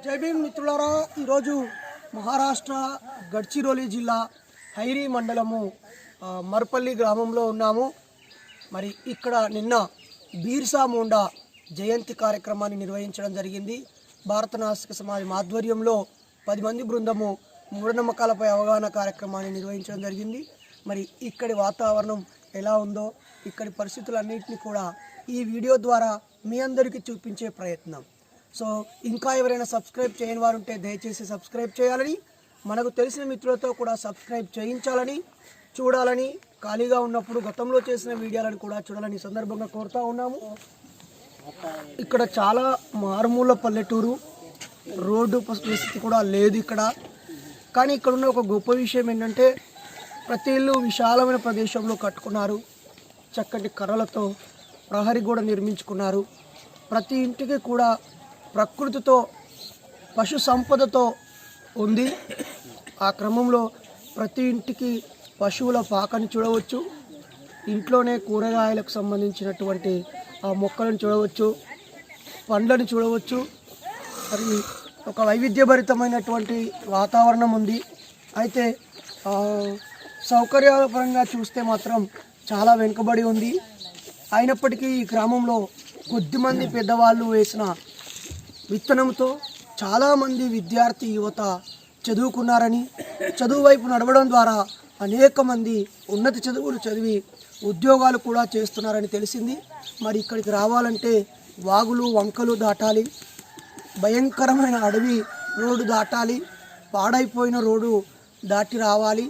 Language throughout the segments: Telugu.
జై భీమ్ మిత్రులారా, ఈరోజు మహారాష్ట్ర గడ్చిరోలి జిల్లా హైరీ మండలము మర్పల్లి గ్రామంలో ఉన్నాము. మరి ఇక్కడ నిన్న బీర్సా ముండా జయంతి కార్యక్రమాన్ని నిర్వహించడం జరిగింది. భారత నాస్తిక సమాజం ఆధ్వర్యంలో 10 మంది బృందము మూఢనమ్మకాలపై అవగాహన కార్యక్రమాన్ని నిర్వహించడం జరిగింది. మరి ఇక్కడి వాతావరణం ఎలా ఉందో, ఇక్కడి పరిస్థితులన్నింటినీ కూడా ఈ వీడియో ద్వారా మీ అందరికీ చూపించే ప్రయత్నం. సో ఇంకా ఎవరైనా సబ్స్క్రైబ్ చేయని వారు ఉంటే దయచేసి సబ్స్క్రైబ్ చేయాలని, మనకు తెలిసిన మిత్రులతో కూడా సబ్స్క్రైబ్ చేయించాలని, చూడాలని, ఖాళీగా ఉన్నప్పుడు గతంలో చేసిన వీడియోలను కూడా చూడాలని సందర్భంగా కోరుతూ ఉన్నాము. ఇక్కడ చాలా మారుమూల పల్లెటూరు, రోడ్డు పరిస్థితి కూడా లేదు ఇక్కడ. కానీ ఇక్కడ ఉన్న ఒక గొప్ప విషయం ఏంటంటే ప్రతి ఇల్లు విశాలమైన ప్రదేశంలో కట్టుకున్నారు. చక్కటి కర్రలతో ప్రహరీ గోడ నిర్మించుకున్నారు. ప్రతి ఇంటికి కూడా ప్రకృతితో, పశు సంపదతో ఉంది. ఆ క్రమంలో ప్రతి ఇంటికి పశువుల పాకని చూడవచ్చు. ఇంట్లోనే కూరగాయలకు సంబంధించినటువంటి ఆ మొక్కలను చూడవచ్చు, పండ్లను చూడవచ్చు. మరి ఒక వైవిధ్యభరితమైనటువంటి వాతావరణం ఉంది. అయితే సౌకర్యాల పరంగా చూస్తే మాత్రం చాలా వెనుకబడి ఉంది. అయినప్పటికీ ఈ గ్రామంలో కొద్దిమంది పెద్దవాళ్ళు వేసిన విత్తనంతో చాలామంది విద్యార్థి యువత చదువుకున్నారని, చదువు వైపు నడవడం ద్వారా అనేక మంది ఉన్నత చదువులు చదివి ఉద్యోగాలు కూడా చేస్తున్నారని తెలిసింది. మరి ఇక్కడికి రావాలంటే వాగులు, వంకలు దాటాలి, భయంకరమైన అడవి రోడ్డు దాటాలి, పాడైపోయిన రోడ్డు దాటి రావాలి.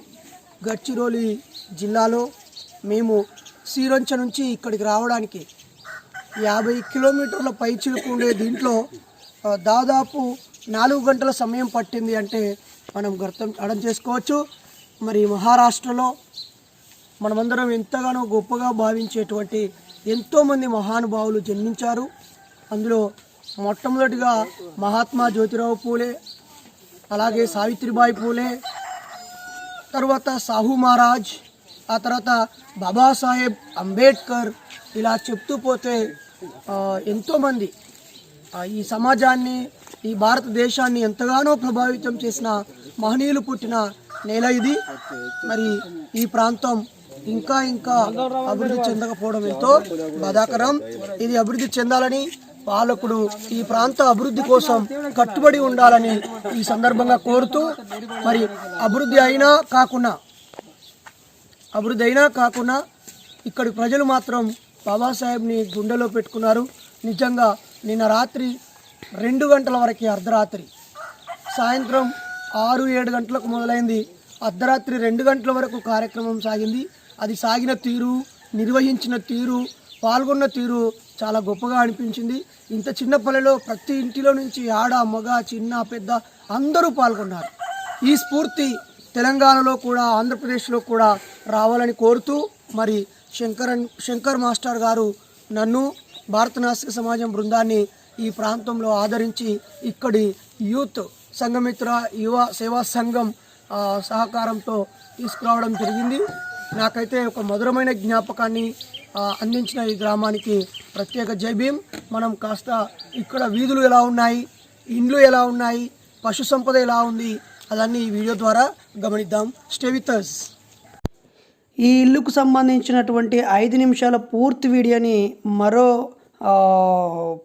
గడ్చిరోలి జిల్లాలో మేము సీరొంచ నుంచి ఇక్కడికి రావడానికి 50 కిలోమీటర్ల పైచిలుకు ఉండే దీంట్లో దాదాపు 4 గంటల సమయం పట్టింది అంటే మనం అర్థం చేసుకోవచ్చు. మరి మహారాష్ట్రలో మనమందరం ఎంతగానో గొప్పగా భావించేటువంటి ఎంతోమంది మహానుభావులు జన్మించారు. అందులో మొట్టమొదటిగా మహాత్మా జ్యోతిరావు పూలే, అలాగే సావిత్రిబాయి పూలే, తర్వాత సాహు మహారాజ్, ఆ తర్వాత బాబాసాహెబ్ అంబేద్కర్, ఇలా చెప్తూ పోతే ఎంతోమంది ఈ సమాజాన్ని, ఈ భారతదేశాన్ని ఎంతగానో ప్రభావితం చేసిన మహనీయులు పుట్టిన నేల ఇది. మరి ఈ ప్రాంతం ఇంకా అభివృద్ధి చెందకపోవడం ఎంతో బాధాకరం. ఇది అభివృద్ధి చెందాలని పాలకుడు ఈ ప్రాంత అభివృద్ధి కోసం కట్టుబడి ఉండాలని ఈ సందర్భంగా కోరుతూ, మరి అభివృద్ధి అయినా కాకున్నా ఇక్కడి ప్రజలు మాత్రం బాబాసాహెబ్ని గుండెలో పెట్టుకున్నారు. నిజంగా నిన్న రాత్రి 2 గంటల వరకు, అర్ధరాత్రి సాయంత్రం 6-7 గంటలకు మొదలైంది, అర్ధరాత్రి 2 గంటల వరకు కార్యక్రమం సాగింది. అది సాగిన తీరు, నిర్వహించిన తీరు, పాల్గొన్న తీరు చాలా గొప్పగా అనిపించింది. ఇంత చిన్న పల్లెలో ప్రతి ఇంటిలో నుంచి ఆడ, మగ, చిన్న, పెద్ద అందరూ పాల్గొన్నారు. ఈ స్ఫూర్తి తెలంగాణలో కూడా, ఆంధ్రప్రదేశ్లో కూడా రావాలని కోరుతూ, మరి శంకర్ మాస్టర్ గారు నన్ను, భారత నాస్తిక సమాజం బృందాన్ని ఈ ప్రాంతంలో ఆదరించి ఇక్కడి యూత్ సంఘమిత్ర యువ సేవా సంఘం సహకారంతో తీసుకురావడం జరిగింది. నాకైతే ఒక మధురమైన జ్ఞాపకాన్ని అందించిన ఈ గ్రామానికి ప్రత్యేక జై భీమ్. మనం కాస్త ఇక్కడ వీధులు ఎలా ఉన్నాయి, ఇండ్లు ఎలా ఉన్నాయి, పశు సంపద ఎలా ఉంది, అదన్నీ ఈ వీడియో ద్వారా గమనిద్దాం. Stay with us. ఈ ఇల్లుకు సంబంధించినటువంటి 5 నిమిషాల పూర్తి వీడియోని మరో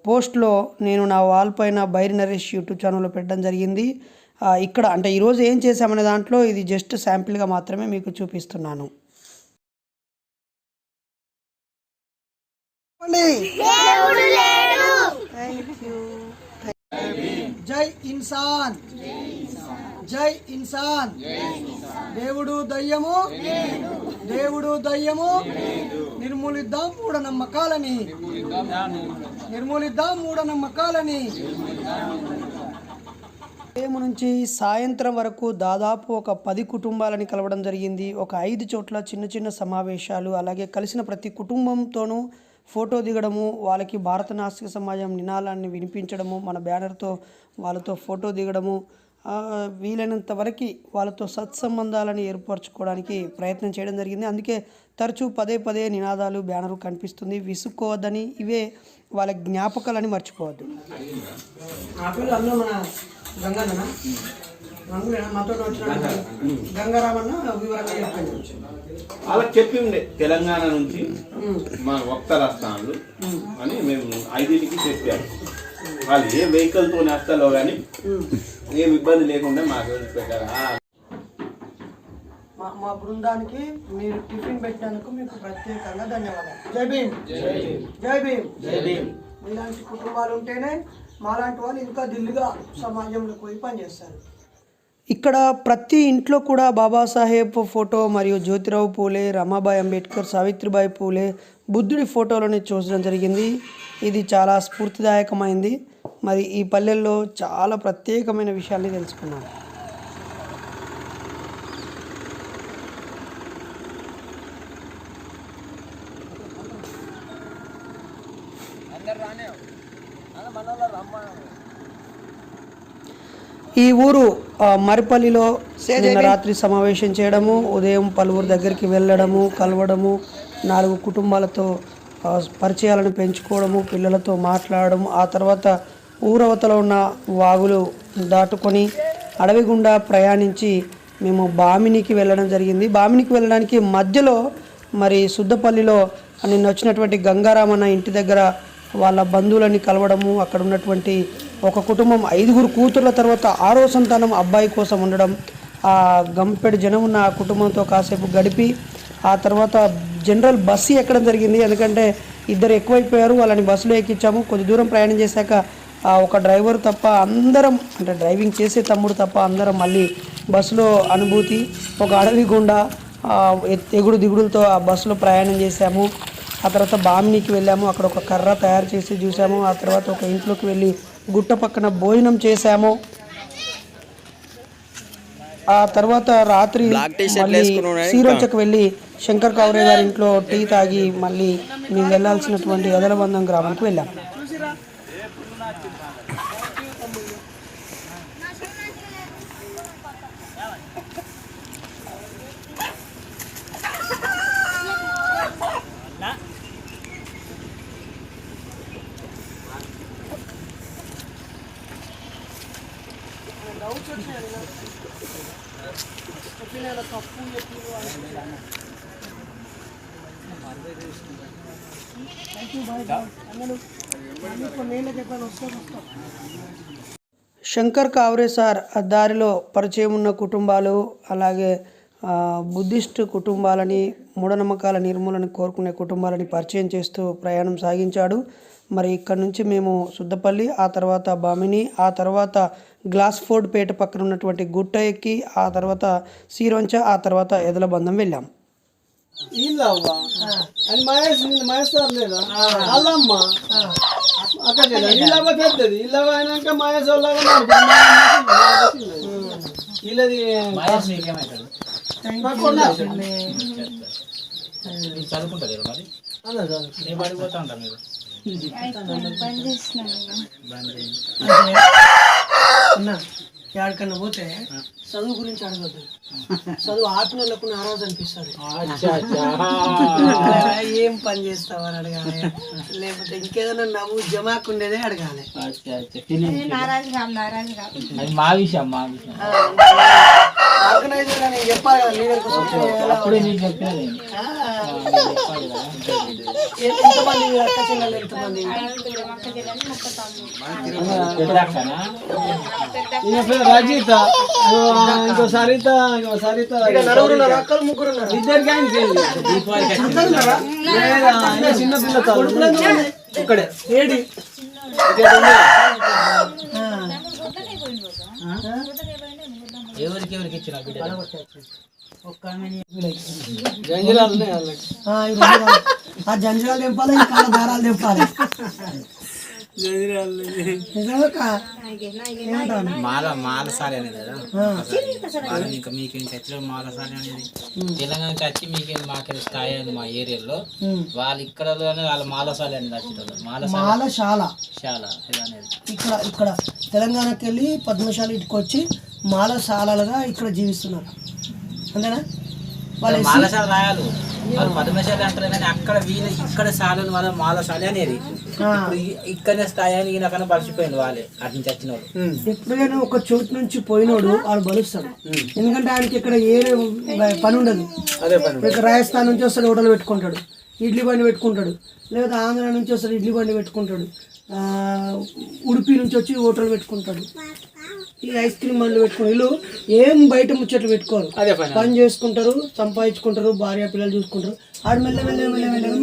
పోస్ట్లో నేను నా వాల్ పైన బైరి నరేష్ యూట్యూబ్ ఛానల్లో పెట్టడం జరిగింది. ఇక్కడ అంటే ఈరోజు ఏం చేశామనే దాంట్లో ఇది జస్ట్ శాంపిల్గా మాత్రమే మీకు చూపిస్తున్నాను. జై ఇన్సాన్, జై ఇన్సాన్. దేవుడు దయ్యము, నిర్మూలిద్దాం మూఢనమ్మకాలని, ఉదయం నుంచి సాయంత్రం వరకు దాదాపు ఒక 10 కుటుంబాలని కలవడం జరిగింది. ఒక 5 చోట్ల చిన్న సమావేశాలు, అలాగే కలిసిన ప్రతి కుటుంబంతోనూ ఫోటో దిగడము, వాళ్ళకి భారత నాస్తిక సమాజం నినాదాన్ని వినిపించడము, మన బ్యానర్తో వాళ్ళతో ఫోటో దిగడము, వీలైనంత వరకు వాళ్ళతో సత్సంబంధాలను ఏర్పరచుకోవడానికి ప్రయత్నం చేయడం జరిగింది. అందుకే తరచూ పదే పదే నినాదాలు బ్యానరు కనిపిస్తుంది. విసుక్కోవద్దని, ఇవే వాళ్ళ జ్ఞాపకాలని మర్చిపోవద్దు. వాళ్ళకి చెప్పి ఉండే తెలంగాణ నుంచి మా వక్తలు వస్తాను అని మేము 5కి చెప్పాము. వాళ్ళు ఏ వెహికల్తో వస్తాలో కానీ ఏం ఇబ్బంది లేకుండా మాకు పెట్టారు. మా బృందానికి మీరు టిఫిన్ పెట్టినందుకు మీకు ప్రత్యేకంగా ధన్యవాదాలు. జై భీమ్, జై భీమ్, జై భీమ్. ఇలాంటి కుటుంబాలు ఉంటేనే మాలాంటి వాళ్ళు ఇంకా దిల్లుగా సమాజంలో పోయి పనిచేస్తారు. ఇక్కడ ప్రతి ఇంట్లో కూడా బాబాసాహెబ్ ఫోటో మరియు జ్యోతిరావు పూలే, రమాబాయి అంబేద్కర్, సావిత్రిబాయి పూలే, బుద్ధుడి ఫోటోలని చూసడం జరిగింది. ఇది చాలా స్ఫూర్తిదాయకమైంది. మరి ఈ పల్లెల్లో చాలా ప్రత్యేకమైన విషయాల్ని తెలుసుకున్నాం. ఈ ఊరు మరిపల్లిలో నిన్న రాత్రి సమావేశం చేయడము, ఉదయం పలువురు దగ్గరికి వెళ్ళడము, కలవడము, 4 కుటుంబాలతో పరిచయాలను పెంచుకోవడము, పిల్లలతో మాట్లాడడం, ఆ తర్వాత ఊరవతలో ఉన్న వాగులు దాటుకొని అడవి గుండా ప్రయాణించి మేము బామినికి వెళ్ళడం జరిగింది. బామినికి వెళ్ళడానికి మధ్యలో మరి సుద్దపల్లిలో నిన్న వచ్చినటువంటి గంగారామన్న ఇంటి దగ్గర వాళ్ళ బంధువులని కలవడము, అక్కడ ఉన్నటువంటి ఒక కుటుంబం 5 కూతుర్ల తర్వాత 6వ సంతానం అబ్బాయి కోసం ఉండడం, ఆ గంపెడు జనం ఉన్న ఆ కుటుంబంతో కాసేపు గడిపి ఆ తర్వాత జనరల్ బస్సు ఎక్కడం జరిగింది. ఎందుకంటే 2 ఎక్కువైపోయారు, వాళ్ళని బస్సులో ఎక్కించాము. కొద్ది దూరం ప్రయాణం చేశాక ఒక డ్రైవర్ తప్ప అందరం, అంటే డ్రైవింగ్ చేసే తమ్ముడు తప్ప అందరం మళ్ళీ బస్సులో అనుభూతి. ఒక అడవి గుండా ఎగుడు దిగుడులతో ఆ బస్సులో ప్రయాణం చేశాము. ఆ తర్వాత బామినికి వెళ్ళాము, అక్కడ ఒక కర్ర తయారు చేసి చూసాము. ఆ తర్వాత ఒక ఇంట్లోకి వెళ్ళి గుట్ట పక్కన భోజనం చేశాము. ఆ తర్వాత రాత్రి మళ్ళీ సీరోచకు వెళ్ళి శంకర్ కౌరే గారి ఇంట్లో టీ తాగి మళ్ళీ మేము వెళ్ళాల్సినటువంటి ఎదలబంధం గ్రామానికి వెళ్ళాము. శంకర్ కావ్రే సార్ దారిలో పరిచయం ఉన్న కుటుంబాలు, అలాగే బుద్ధిస్ట్ కుటుంబాలని, మూఢనమ్మకాల నిర్మూలన కోరుకునే కుటుంబాలని పరిచయం చేస్తూ ప్రయాణం సాగించాడు. మరి ఇక్కడ నుంచి మేము సుద్దపల్లి, ఆ తర్వాత బామిని, ఆ తర్వాత గ్లాస్ఫోర్డ్ పేట పక్కన ఉన్నటువంటి గుట్ట ఎక్కి, ఆ తర్వాత సీరొంచ, ఆ తర్వాత ఎదలబంధం వెళ్ళాం. చదువుకుంటారు మరి పడిపోతా ఉంటారు మీరు. ఎక్కడికన్నా పోతే చదువు గురించి అడగద్దు, చదువు ఆపిన వాళ్ళకు నారాజు అనిపిస్తుంది. ఏం పని చేస్తావు అని అడగాలి, లేకపోతే ఇంకేదైనా నవ్వు జమాకు ఉండేదే అడగాలి. మా విషయం ఆర్గనైజర్ అని చెప్పాలి కదా, లీడర్ కోసం. ఎంతమంది అక్క చెల్లెలు, ఎంతమంది? రజిత, ఇంకో సరిత, అక్కలు 3 ఉన్నారు. చిన్నపిల్ల ఇక్కడే ఏడి ఎవరికి ఇచ్చిన ఆ జంజరాలు తెంపాలి, కాళ్ళ దారాలు తెంపాలి. మాలసారి అనేది కదా, ఇంకా మీకు చర్చలో మాలసారి అనేది తెలంగాణకి వచ్చి మీకు మాకు స్థాయి అని మా ఏరియాలో వాళ్ళు ఇక్కడ వాళ్ళ మాలసాలి అనేది వచ్చేటోళ్ళు. మాలశాల ఇక్కడ తెలంగాణకి వెళ్ళి పద్మశాల ఇటుకు వచ్చి మాలశాలలుగా ఇక్కడ జీవిస్తున్నారు అంతేనా? వాళ్ళు మాలశాల రాయాలు వాళ్ళు పద్మశాలి అంటారు కానీ అక్కడ వీళ్ళు ఇక్కడ శాలలు వాళ్ళ మాలశాలి అనేది ఇప్పుడు ఇక్కడనే స్థాయి అని ఈయనకన్నా పరిచిపోయింది వాళ్ళే అటు నుంచి వచ్చిన వాళ్ళు. ఎప్పుడైనా ఒక చోటు నుంచి పోయినోడు వాడు బలుస్తాడు, ఎందుకంటే ఆయనకి ఇక్కడ ఏ పని ఉండదు. ఇక్కడ రాజస్థాన్ నుంచి వస్తాడు హోటల్ పెట్టుకుంటాడు, ఇడ్లీ బండి పెట్టుకుంటాడు, లేదా ఆంధ్ర నుంచి వస్తాడు ఇడ్లీ బండి పెట్టుకుంటాడు, ఉడిపి నుంచి వచ్చి హోటల్ పెట్టుకుంటాడు, ఈ ఐస్ క్రీమ్ బండ్లు పెట్టుకుని వీళ్ళు ఏం బయట ముచ్చట్లు పెట్టుకోరు, పని చేసుకుంటారు, సంపాదించుకుంటారు, భార్య పిల్లలు చూసుకుంటారు. ఆడు మెల్ల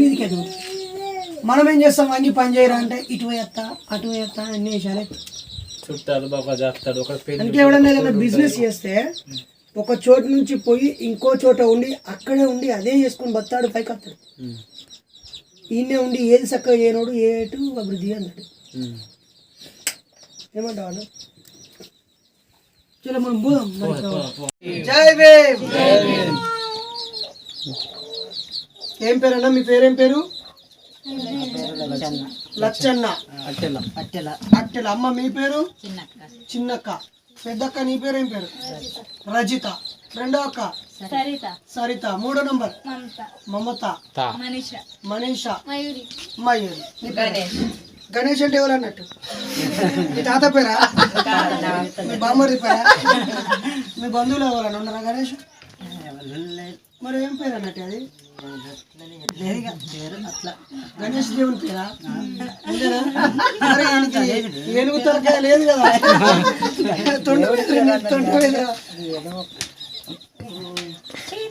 మీదికి ఎదుగు. మనం ఏం చేస్తాం, వంగి పని చేయరా అంటే ఇటు వేస్తా అటు వేస్తా అన్ని వేసాలే చుట్టాలు బాగా చేస్తాడు ఒక అంటే ఎవడన్నా ఏదైనా బిజినెస్ చేస్తే ఒక చోటు నుంచి పోయి ఇంకో చోట ఉండి అక్కడే ఉండి అదే చేసుకుని బతాడు పైకి వస్తాడు. ఈయనే ఉండి ఏది చక్కగా చేయనోడు ఏటు అభివృద్ధి అన్నాడు. ఏమంటావు? చలో మనం పోదాం. జై భీమ్. ఏం పేరన్నా మీ పేరేం పేరు? లచ్చన్న. అట్టెల. అమ్మ మీ పేరు? చిన్నక్క. పెద్దక్క నీ పేరేం పేరు? రజిత. రెండో అక్క సరిత. మూడో నంబర్ మమత. మనీషా. మయూరి. గణేష్ అంటే ఎవరు అన్నట్టు? మీ తాత పేరా? మీ బామ్మడి పేరా? మీ బంధువులు ఎవరన్నా ఉన్నారా గణేష్? మరి ఏం పేరు అన్నట్టు అది? గణేష్ దేవుని పేరా? అంతేనా? మరి ఏనుగు తలకాయ లేదు కదా,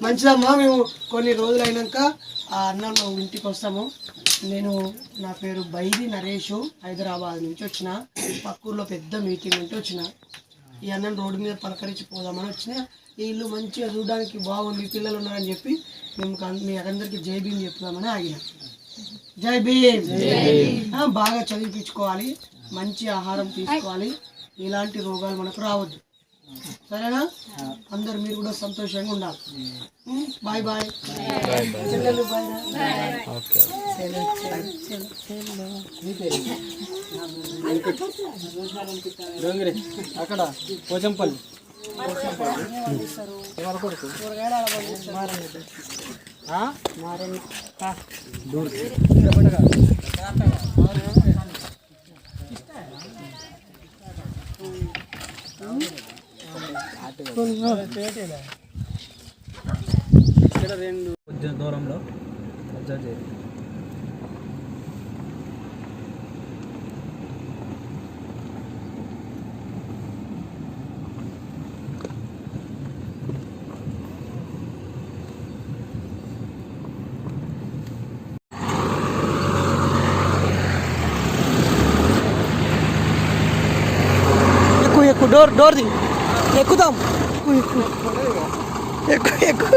మంచిదమ్మా. మేము కొన్ని రోజులు అయినాక ఆ అన్నం ఇంటికి వస్తాము. నేను నా పేరు బైరి నరేష్, హైదరాబాద్ నుంచి వచ్చిన. పక్కూర్లో పెద్ద మీటింగ్ ఉంటే వచ్చిన. ఈ అన్నం రోడ్డు మీద పలకరించి పోదామని వచ్చిన. ఈ ఇల్లు మంచిగా చూడడానికి బాగుంది, పిల్లలు ఉన్నారని చెప్పి మేము మీ అందరికీ జై భీమ్ చెప్తామని ఆగిన. జై భీమ్. బాగా చదివించుకోవాలి, మంచి ఆహారం తీసుకోవాలి, ఇలాంటి రోగాలు మనకు రావద్దు. సరేనా? అందరు మీరు కూడా సంతోషంగా ఉండాలి. Bye bye. పిల్లలు బాయ్. అక్కడ పోచంపల్లి ఇక్కడ రెండు కొంచెం దూరంలో అబ్జర్వ్ చేయండి. ఎక్కువ డోర్ ది ఎక్కుదాం. ఎక్కువ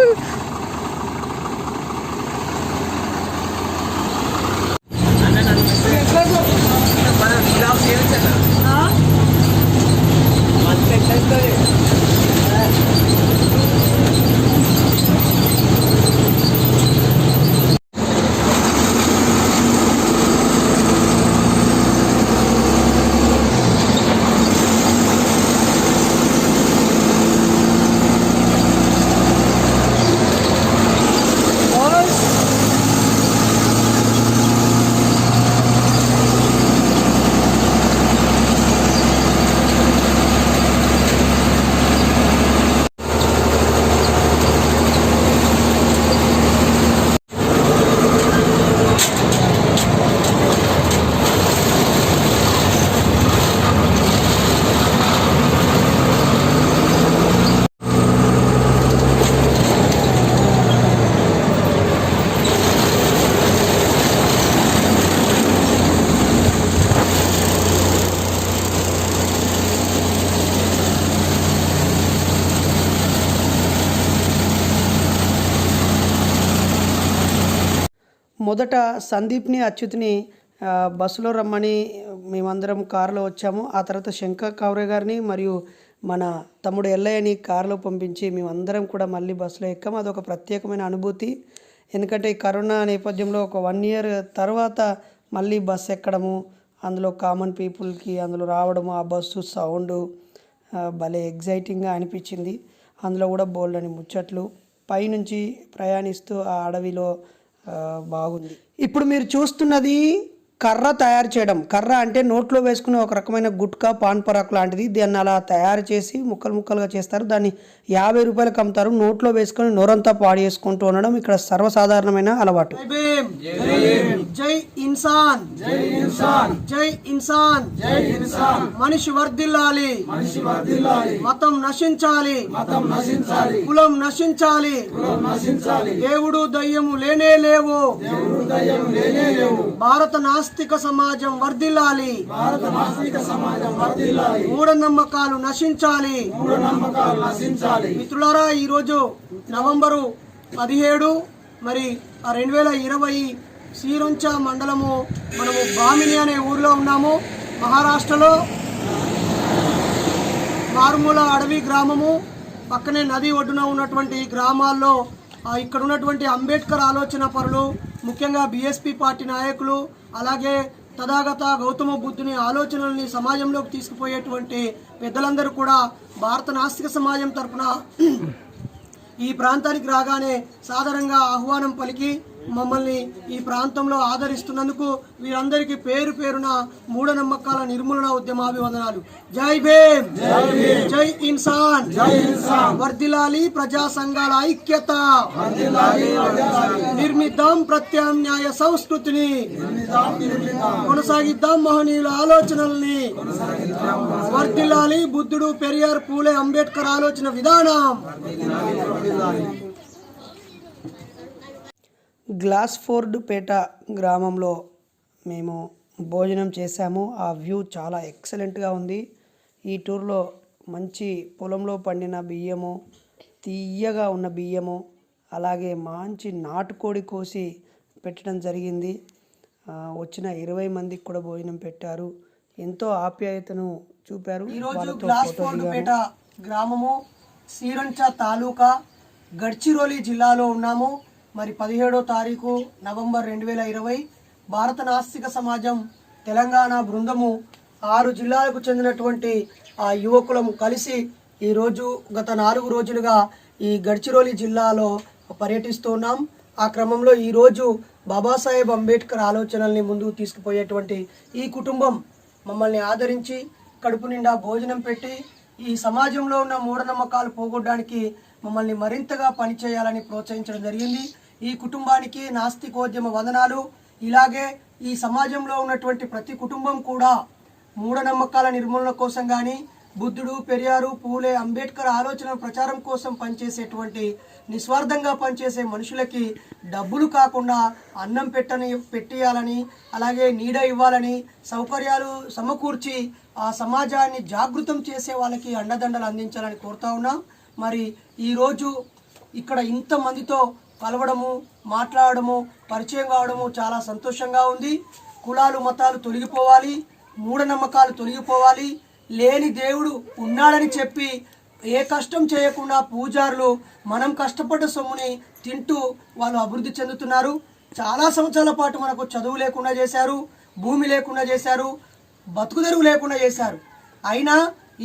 మొదట సందీప్ని అచ్యుత్ని బస్సులో రమ్మని మేమందరం కారులో వచ్చాము. ఆ తర్వాత శంకర్ కౌరే గారిని మరియు మన తమ్ముడు ఎల్లయ్యని కారులో పంపించి మేమందరం కూడా మళ్ళీ బస్సులో ఎక్కాము. అదొక ప్రత్యేకమైన అనుభూతి. ఎందుకంటే ఈ కరోనా నేపథ్యంలో ఒక 1 year తర్వాత మళ్ళీ బస్సు ఎక్కడము, అందులో కామన్ పీపుల్కి అందులో రావడము, ఆ బస్సు సౌండు, భలే ఎగ్జైటింగ్గా అనిపించింది. అందులో కూడా బోల్డని ముచ్చట్లు పైనుంచి ప్రయాణిస్తూ ఆ అడవిలో బాగుంది. ఇప్పుడు మీరు చూస్తున్నది కర్ర తయారు చేయడం. కర్ర అంటే నోట్లో వేసుకునే ఒక రకమైన గుట్కా పాన్ పరాక్ లాంటిది. దాన్ని అలా తయారు చేసి ముక్కలు ముక్కలుగా చేస్తారు. దాన్ని 50 రూపాయలకు అమ్ముతారు. నోట్లో వేసుకొని నోరంతా పాడు చేసుకుంటూ ఉండడం ఇక్కడ సర్వసాధారణమైన అలవాటు. జై ఇన్సాన్, జై ఇన్సాన్, మనిషి వర్ధిల్లాలి, మతం నశించాలి, కులం నశించాలి, దేవుడు దయ్యము లేనే లేవు, భారత నాస్తిక సమాజం వర్ధిల్లాలి, మూఢనమ్మకాలు నశించాలి. మిత్రులారా, ఈరోజు నవంబరు 17 మరి 2020 శ్రీరంచ మండలము మనము బామిని అనే ఊరిలో ఉన్నాము. మహారాష్ట్రలో మారుమూల అడవి గ్రామము, పక్కనే నది ఒడ్డున ఉన్నటువంటి గ్రామాల్లో ఇక్కడ ఉన్నటువంటి అంబేద్కర్ ఆలోచన పరులు, ముఖ్యంగా బీఎస్పీ పార్టీ నాయకులు, అలాగే తథాగత గౌతమ బుద్ధుని ఆలోచనల్ని సమాజంలోకి తీసుకుపోయేటువంటి పెద్దలందరూ కూడా భారత నాస్తిక సమాజం తరఫున ఈ ప్రాంతానికి రాగానే సాధారణంగా ఆహ్వానం పలికి మమ్మల్ని ఈ ప్రాంతంలో ఆదరిస్తున్నందుకు వీరందరికీ పేరు పేరున మూఢనమ్మకాల నిర్మూలన ఉద్యమాభివందనాలు. జై భీమ్, జై ఇన్సాన్, వర్ధిల్లాలి ప్రజా సంఘాల ఐక్యత, నిర్మిద్దాం ప్రత్యామ్నాయ సంస్కృతిని, కొనసాగిద్దాం మహనీయుల ఆలోచనల్ని, వర్ధిల్లాలి బుద్ధుడు, పెరియార్, పూలే, అంబేద్కర్ ఆలోచన విధానం. గ్లాస్ఫోర్డ్ పేట గ్రామంలో మేము భోజనం చేశాము. ఆ వ్యూ చాలా ఎక్సలెంట్గా ఉంది. ఈ టూర్లో మంచి పొలంలో పండిన బియ్యము, తీయగా ఉన్న బియ్యము, అలాగే మంచి నాటుకోడి కోసి పెట్టడం జరిగింది. వచ్చిన 20 మందికి కూడా భోజనం పెట్టారు. ఎంతో ఆప్యాయతను చూపారు. ఈరోజు గ్లాస్ఫోర్డ్ పేట గ్రామము శ్రీరంచ తాలూకా గడ్చిరోలి జిల్లాలో ఉన్నాము. మరి 17వ తారీఖు నవంబర్ 2020 భారత నాస్తిక సమాజం తెలంగాణ బృందము 6 జిల్లాలకు చెందినటువంటి ఆ యువకులము కలిసి ఈరోజు గత 4 రోజులుగా ఈ గడ్చిరోలి జిల్లాలో పర్యటిస్తున్నాం. ఆ క్రమంలో ఈరోజు బాబాసాహెబ్ అంబేద్కర్ ఆలోచనల్ని ముందుకు తీసుకుపోయేటువంటి ఈ కుటుంబం మమ్మల్ని ఆదరించి కడుపు నిండా భోజనం పెట్టి ఈ సమాజంలో ఉన్న మూఢనమ్మకాలు పోగొట్టడానికి మమ్మల్ని మరింతగా పనిచేయాలని ప్రోత్సహించడం జరిగింది. ఈ కుటుంబానికి నాస్తికోద్యమ వందనాలు. ఇలాగే ఈ సమాజంలో ఉన్నటువంటి ప్రతి కుటుంబం కూడా మూఢనమ్మకాల నిర్మూలన కోసం కానీ, బుద్ధుడు, పెరియారు, పూలే, అంబేద్కర్ ఆలోచన ప్రచారం కోసం పనిచేసేటువంటి నిస్వార్థంగా పనిచేసే మనుషులకి డబ్బులు కాకుండా అన్నం పెట్టియాలని, అలాగే నీడ ఇవ్వాలని, సౌకర్యాలు సమకూర్చి ఆ సమాజాన్ని జాగృతం చేసే వాళ్ళకి అండదండలు అందించాలని కోరుతా ఉన్నాం. మరి ఈరోజు ఇక్కడ ఇంతమందితో కలవడము, మాట్లాడడము, పరిచయం కావడము చాలా సంతోషంగా ఉంది. కులాలు మతాలు తొలగిపోవాలి, మూఢనమ్మకాలు తొలగిపోవాలి. లేని దేవుడు ఉన్నాడని చెప్పి ఏ కష్టం చేయకుండా పూజారులు మనం కష్టపడ్డ సొమ్ముని తింటూ వాళ్ళు అభివృద్ధి చెందుతున్నారు. చాలా సంవత్సరాల పాటు మనకు చదువు లేకుండా చేశారు, భూమి లేకుండా చేశారు, బతుకుదెరువు లేకుండా చేశారు. అయినా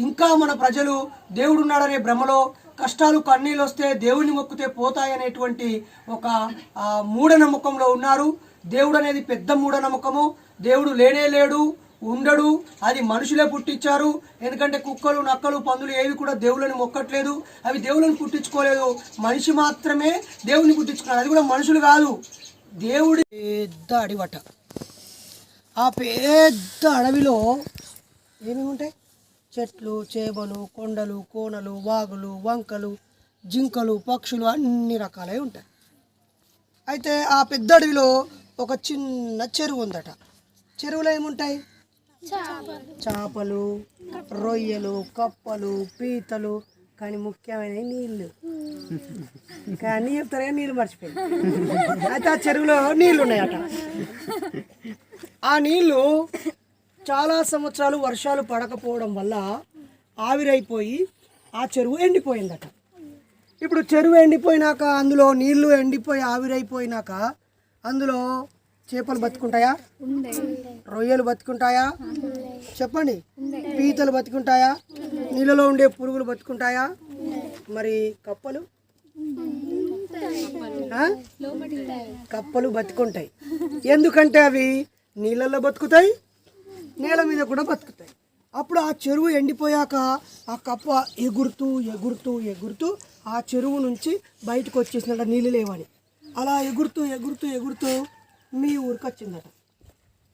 ఇంకా మన ప్రజలు దేవుడు ఉన్నాడనే భ్రమలో కష్టాలు కన్నీళ్ళు వస్తే దేవుడిని మొక్కితే పోతాయనేటువంటి ఒక మూఢనమ్మకంలో ఉన్నారు. దేవుడు అనేది పెద్ద మూఢనమ్మకము. దేవుడు లేనే లేడు, ఉండడు, అది మనుషులే పుట్టించారు. ఎందుకంటే కుక్కలు, నక్కలు, పందులు ఏవి కూడా దేవుళ్ళని మొక్కట్లేదు, అవి దేవుళ్ళని పుట్టించుకోలేదు. మనిషి మాత్రమే దేవుడిని పుట్టించుకున్నాడు, అది కూడా మనుషులు కాదు. దేవుడి పెద్ద అడివట. ఆ పెద్ద అడవిలో ఏమేమి ఉంటాయి? చెట్లు, చేపలు, కొండలు, కోనలు, వాగులు, వంకలు, జింకలు, పక్షులు అన్ని రకాలై ఉంటాయి. అయితే ఆ పెద్ద అడవిలో ఒక చిన్న చెరువు ఉందట. చెరువులో ఏముంటాయి? చేపలు, రొయ్యలు, కప్పలు, పీతలు, కానీ ముఖ్యమైన నీళ్ళు. కానీ చెప్తారు నీళ్ళు మర్చిపోయి. అయితే ఆ చెరువులో నీళ్ళు ఉన్నాయట. ఆ నీళ్ళు చాలా సంవత్సరాలు వర్షాలు పడకపోవడం వల్ల ఆవిరైపోయి ఆ చెరువు ఎండిపోయిందట. ఇప్పుడు చెరువు ఎండిపోయినాక, అందులో నీళ్లు ఎండిపోయి ఆవిరైపోయినాక అందులో చేపలు బతుకుంటాయా? రొయ్యలు బతుకుంటాయా? చెప్పండి. పీతలు బతుకుంటాయా? నీళ్ళలో ఉండే పురుగులు బతుకుంటాయా? మరి కప్పలు కప్పలు బతుకుంటాయి. ఎందుకంటే అవి నీళ్ళల్లో బతుకుతాయి, నేల మీద కూడా బతుకుతాయి. అప్పుడు ఆ చెరువు ఎండిపోయాక ఆ కప్ప ఎగురుతూ ఎగురుతూ ఎగురుతూ ఆ చెరువు నుంచి బయటకు వచ్చేసినట్ట, నీళ్ళు లేవని. అలా ఎగురుతూ ఎగురుతూ ఎగురుతూ మీ ఊరికి వచ్చిందట.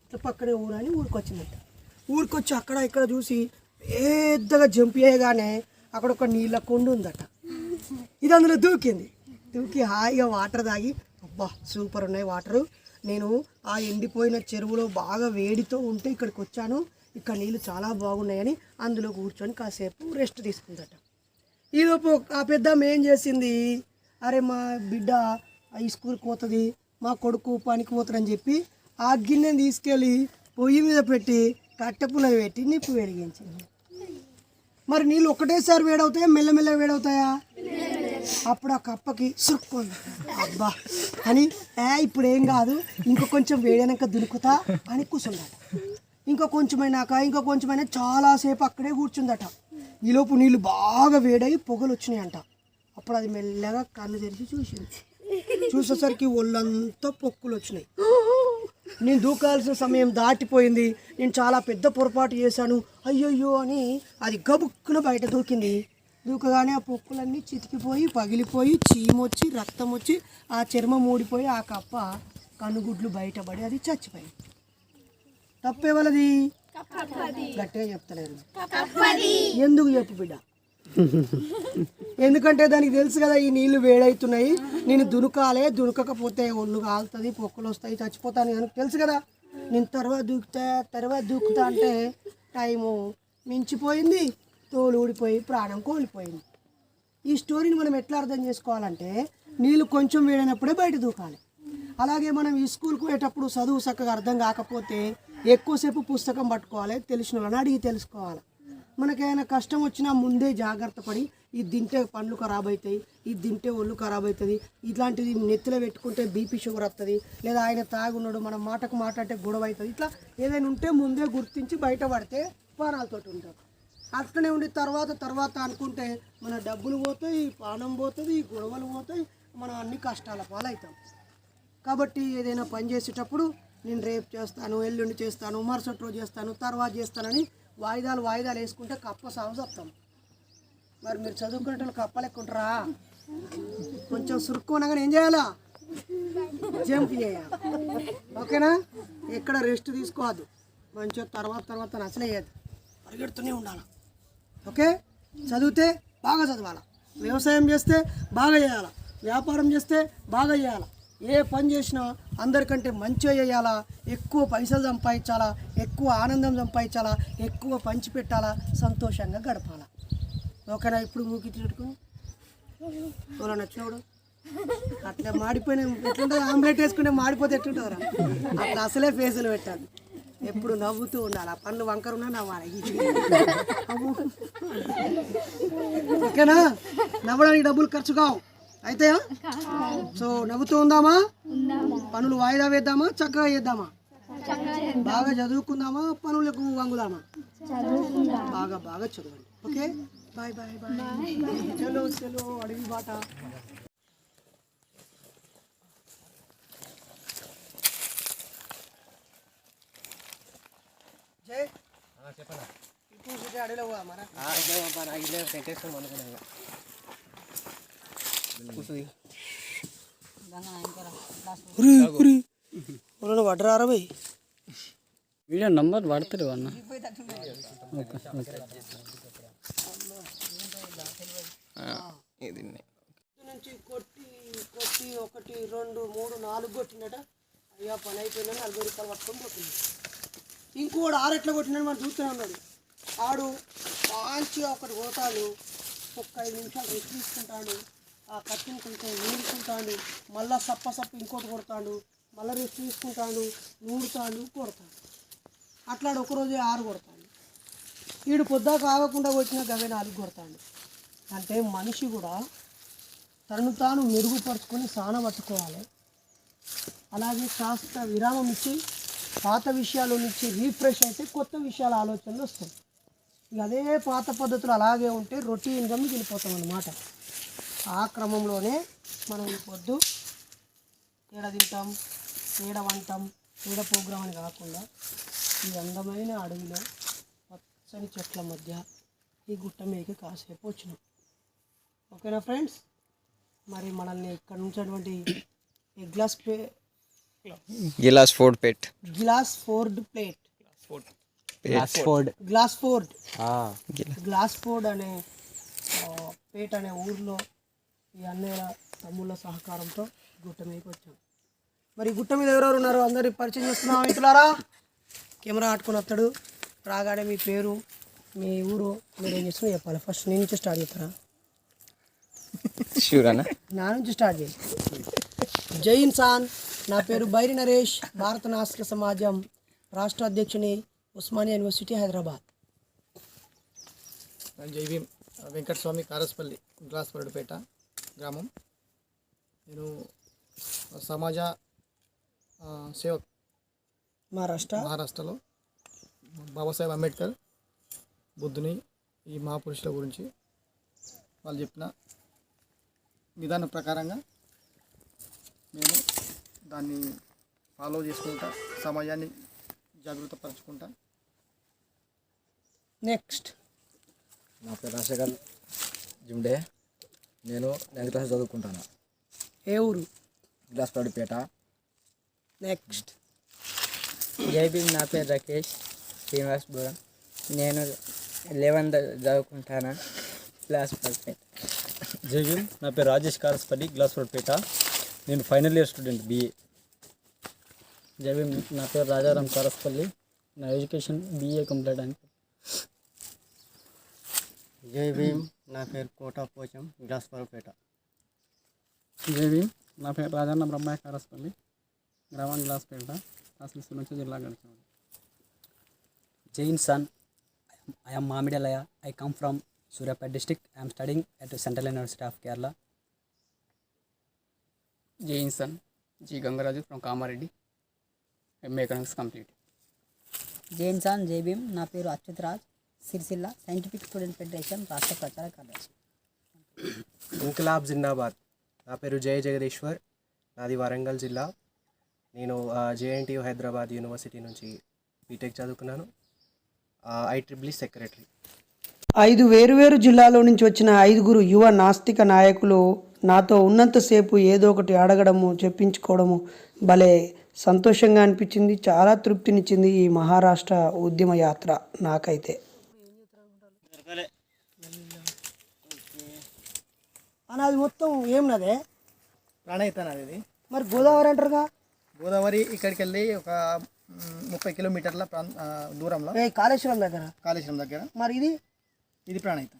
ఇట్లా పక్కనే ఊరు అని ఊరికి వచ్చిందట. ఊరికి వచ్చి అక్కడ ఇక్కడ చూసి పెద్దగా జంప్ చేయగానే అక్కడ ఒక నీళ్ళ కొండ ఉందట. ఇది అందులో దూకి హాయిగా వాటర్ తాగి, అబ్బా సూపర్ ఉన్నాయి వాటరు, నేను ఆ ఎండిపోయిన చెరువులో బాగా వేడితో ఉంటే ఇక్కడికి వచ్చాను, ఇక్కడ నీళ్ళు చాలా బాగున్నాయని అందులో కూర్చొని కాసేపు రెస్ట్ తీసుకుందట. ఈలోపు ఆ పెద్దమ్మ ఏం చేసింది, అరే మా బిడ్డ ఈ స్కూల్కి పోతుంది, మా కొడుకు పనికి పోతాడని చెప్పి ఆ గిన్నెని తీసుకెళ్ళి పొయ్యి మీద పెట్టి కట్టెపుల్ల పెట్టి నిప్పు వెలిగించింది. మరి నీళ్ళు ఒకటేసారి వేడవుతాయా, మెల్లమెల్లగా వేడవుతాయా? అప్పుడు ఆ కప్పకి సుక్కుంది, అబ్బా అని ఇప్పుడు ఏం కాదు, ఇంకో కొంచెం వేడైనాక దునుకుతా అని కూర్చుందట. ఇంకా కొంచెమైనా చాలాసేపు అక్కడే కూర్చుందట. ఈలోపు నీళ్ళు బాగా వేడయి పొగలు వచ్చినాయంట. అప్పుడు అది మెల్లగా కళ్ళు తెరిచి చూసింది. చూసేసరికి ఒళ్ళంతా పొక్కులు వచ్చినాయి. నేను దూకాల్సిన సమయం దాటిపోయింది, నేను చాలా పెద్ద పొరపాటు చేశాను, అయ్యయ్యో అని అది గబుక్కున బయట దూకింది. దూకగానే ఆ పొక్కులన్నీ చితికిపోయి పగిలిపోయి చీమొచ్చి రక్తం వచ్చి ఆ చర్మం ఊడిపోయి ఆ కప్ప కనుగుడ్లు బయటపడి అది చచ్చిపోయింది. తప్పే వాళ్ళది? గట్టిగా చెప్తలేరు. ఎందుకు చెప్పు బిడ్డ? ఎందుకంటే దానికి తెలుసు కదా ఈ నీళ్లు వేడవుతున్నాయి, నేను దునకకపోతే ఒళ్ళు కాలుతుంది, పొక్కులు వస్తాయి, చచ్చిపోతాను అని తెలుసు కదా. నేను తర్వాత దూకుతా అంటే టైము మించిపోయింది, తోలు ఊడిపోయి ప్రాణం కోల్పోయింది. ఈ స్టోరీని మనం ఎట్లా అర్థం చేసుకోవాలంటే, నీళ్ళు కొంచెం వేడైనప్పుడే బయట దూకాలి. అలాగే మనం ఈ స్కూల్కి పోయేటప్పుడు చదువు చక్కగా అర్థం కాకపోతే ఎక్కువసేపు పుస్తకం పట్టుకోవాలి, తెలిసిన వాళ్ళని అడిగి తెలుసుకోవాలి. మనకేమైనా కష్టం వచ్చినా ముందే జాగ్రత్త పడి, ఇది తింటే పండ్లు ఖరాబ్ అవుతాయి, ఇది తింటే ఒళ్ళు ఖరాబ్ అవుతుంది, ఇట్లాంటిది నెత్తిలో పెట్టుకుంటే బీపీ షుగర్ వస్తుంది, లేదా ఆయన తాగున్నాడు మనం మాటకు మాట్లాడితే గొడవ అవుతుంది, ఇట్లా ఏదైనా ఉంటే ముందే గుర్తించి బయటపడితే ప్రాణాలతో ఉంటాం. అట్లనే ఉండి తర్వాత అనుకుంటే మన డబ్బులు పోతాయి, ప్రాణం పోతుంది, గొడవలు పోతాయి, మనం అన్ని కష్టాల పాలవుతాం. కాబట్టి ఏదైనా పని చేసేటప్పుడు నేను రేపు చేస్తాను, ఎల్లుండి చేస్తాను, మరుసటి రోజు చేస్తాను, తర్వాత చేస్తానని వాయిదాలు వేసుకుంటే కప్ప సాగు చెప్తాం. మరి మీరు చదువుకునే కప్పలు ఎక్కుంటారా? కొంచెం సురుక్కోనగానే ఏం చేయాలా? జంప్ చేయాలి. ఓకేనా? ఎక్కడ రెస్ట్ తీసుకోవద్దు, మంచిగా తర్వాత అసలు వేయద్దు, పరిగెడుతూనే ఉండాలి. ఓకే? చదివితే బాగా చదవాలి, వ్యవసాయం చేస్తే బాగా చేయాలి, వ్యాపారం చేస్తే బాగా చేయాలి, ఏ పని చేసినా అందరికంటే మంచిగా చేయాలా, ఎక్కువ పైసలు సంపాదించాలా, ఎక్కువ ఆనందం సంపాదించాలా, ఎక్కువ పంచి పెట్టాలా, సంతోషంగా గడపాలా. ఓకేనా? ఇప్పుడు మూకిట్టుకు ఎవరో నచ్చినప్పుడు అట్లా మాడిపోయిన ఎట్లుంటుంది, ఆమ్లెట్ వేసుకుంటే మాడిపోతే ఎట్లుంటుందిరా, అట్లా అసలే ఫేసులు పెట్టాలి, ఎప్పుడు నవ్వుతూ ఉండాలి, ఆ పండ్లు వంకర ఉన్నా నవ్వాలి. ఓకేనా? నవ్వడానికి డబ్బులు ఖర్చు కావు, అయితాయా? సో నవ్వుతూ ఉందామా? పనులు వాయిదా వేద్దామా, చక్కగా చేద్దామా? బాగా చదువుకుందామా, పనులకు వంగుదామా? బాగా చదవండి. Okay, bye. చలో అడవి బాట. జై ఇప్పుడు అడవిలో పోదామరా? వడ్రారా భయ్, వీడియో నంబర్ వాడతారు అన్న. నుంచి కొట్టి 1 2 3 4 కొట్టినట. అయ్యా పని అయిపోయిందని 40 రూపాయలు పట్టుకొని పోతుంది. ఇంకోడు 6 ఎట్లా కొట్టినాడు మనం చూస్తూనే ఉన్నాడు. ఆడు మంచిగా ఒకటి పోతాడు, ఒక 5 నిమిషాలు రెస్ట్ తీసుకుంటాడు, ఆ కత్తిని కొంచెం నూరుకుంటాడు, మళ్ళీ సప్ప ఇంకోటి కొడతాడు, మళ్ళీ రెస్ట్ తీసుకుంటాడు, నూరుతాడు, కొడతాడు. అట్లాడు ఒకరోజే 6 కొడతాడు. వీడు పొద్దాక ఆగకుండా వచ్చిన గవే 4 కొడతాడు. అంటే మనిషి కూడా తనను తాను మెరుగుపరుచుకొని సాన పట్టుకోవాలి. అలాగే కాస్త విరామం ఇచ్చి పాత విషయాల నుంచి రీఫ్రెష్ అయితే కొత్త విషయాల ఆలోచనలు వస్తాయి. ఇక అదే పాత పద్ధతులు అలాగే ఉంటే రొటీన్గా మిగిలిపోతాం అన్నమాట. ఆ క్రమంలోనే మనం పొద్దు ఏడ తింటాం, ఏడ వంటాం, ఏడ ప్రోగ్రామ్ అని కాకుండా ఈ అందమైన అడవిలో పచ్చని చెట్ల మధ్య ఈ గుట్ట మీదకి కాసేపు వచ్చినాం. ఓకేనా ఫ్రెండ్స్? మరి మనల్ని ఇక్కడ నుంచినటువంటి ఈ glass Ford plate glass Ford అనే పేట్ అనే ఊర్లో ఈ అన్నయ్య తమ్ముళ్ళ సహకారంతో గుట్ట మీదకి వచ్చాం. మరి ఈ గుట్ట మీద ఎవరెవరు ఉన్నారో అందరికి పరిచయం చేస్తున్నాం. మిత్రులారా, కెమెరా ఆట్టుకుని వస్తాడు. రాగానే మీ పేరు, మీ ఊరు, మీరు ఏం చేస్తున్నా చెప్పాలి. ఫస్ట్ నేను నుంచి స్టార్ట్ చేస్తారా? నా నుంచి స్టార్ట్ చేయి. జై ఇన్సాన్. నా పేరు బైరి నరేష్, భారత నాస్తిక సమాజం రాష్ట్ర అధ్యక్షుని, ఉస్మానియా యూనివర్సిటీ, హైదరాబాద్. జై భీమ్. వెంకటస్వామి, కారస్పల్లి, గ్లాస్పల్లిపేట గ్రామం. నేను సమాజ సేవక్ మహారాష్ట్రలో బాబాసాహెబ్ అంబేద్కర్ బుద్ధుని ఈ మహాపురుషుల గురించి వాళ్ళు చెప్పిన విధానం ప్రకారంగా మేము దాన్ని ఫాలో చేసుకుంటా సమాజాన్ని జాగృతపరచుకుంటా. నెక్స్ట్, నా పేరు రాజశేఖర్ జిమ్డే. నేను 9th క్లాస్ చదువుకుంటాను. ఏ ఊరు? గ్లాస్పల్లిపేట. నెక్స్ట్, జై భీమ్. నా పేరు రాకేష్ శ్రీనివాసపురం. నేను 11th చదువుకుంటాను, గ్లాస్పల్లిపేట. జై భీమ్. నా పేరు రాజేష్, కారస్పల్లి, గ్లాస్పల్లిపేట. నేను ఫైనల్ ఇయర్ స్టూడెంట్, BA. జై భీమ్. నా పేరు రాజారాం, కారస్పల్లి. నా ఎడ్యుకేషన్ BA కంప్లీట్ అని. జై భీమ్. నా పేరు కోటా పోచం, గ్లాస్పల్లిపేట. జై భీమ్. నా పేరు రాజన్న బ్రహ్మయ్య, కారస్పల్లి, గ్రామం గ్లాస్పేట, తహసీల్ నుంచి జిల్లా గడిచినది. Jai Insan. I am Mohammed Alaya. I come from Suryapet district. I am studying at Central University of Kerala. జై Insaan. G. Gangaraju from Kamareddy. MA Economics complete. జై ఇన్సాన్. జై భీమ్. నా పేరు Achyut Raj, Sircilla scientific student federation రాష్ట్ర ప్రచార కార్యదర్శి. ఇంక్లాబ్ జిందాబాద్. నా పేరు జయ జగదీశ్వర్, నాది వరంగల్ జిల్లా. నేను JNTU హైదరాబాద్ యూనివర్సిటీ నుంచి బీటెక్ చదువుకున్నాను. IEEE secretary. 5 వేరువేరు జిల్లాలో నుంచి వచ్చిన 5 యువ నాస్తిక నాయకులు నాతో ఉన్నంతసేపు ఏదో ఒకటి అడగడము, చెప్పించుకోవడము భలే సంతోషంగా అనిపించింది. చాలా తృప్తినిచ్చింది ఈ మహారాష్ట్ర ఉద్యమ యాత్ర నాకైతే. అది మొత్తం ఏం నదే? ప్రాణహిత నది. మరి గోదావరి అంటారుగా? గోదావరి ఇక్కడికి వెళ్ళి ఒక 30 కిలోమీటర్ల దూరంలో, కాళేశ్వరం దగ్గర. కాళేశ్వరం దగ్గర. మరి ఇది ప్రాణహిత.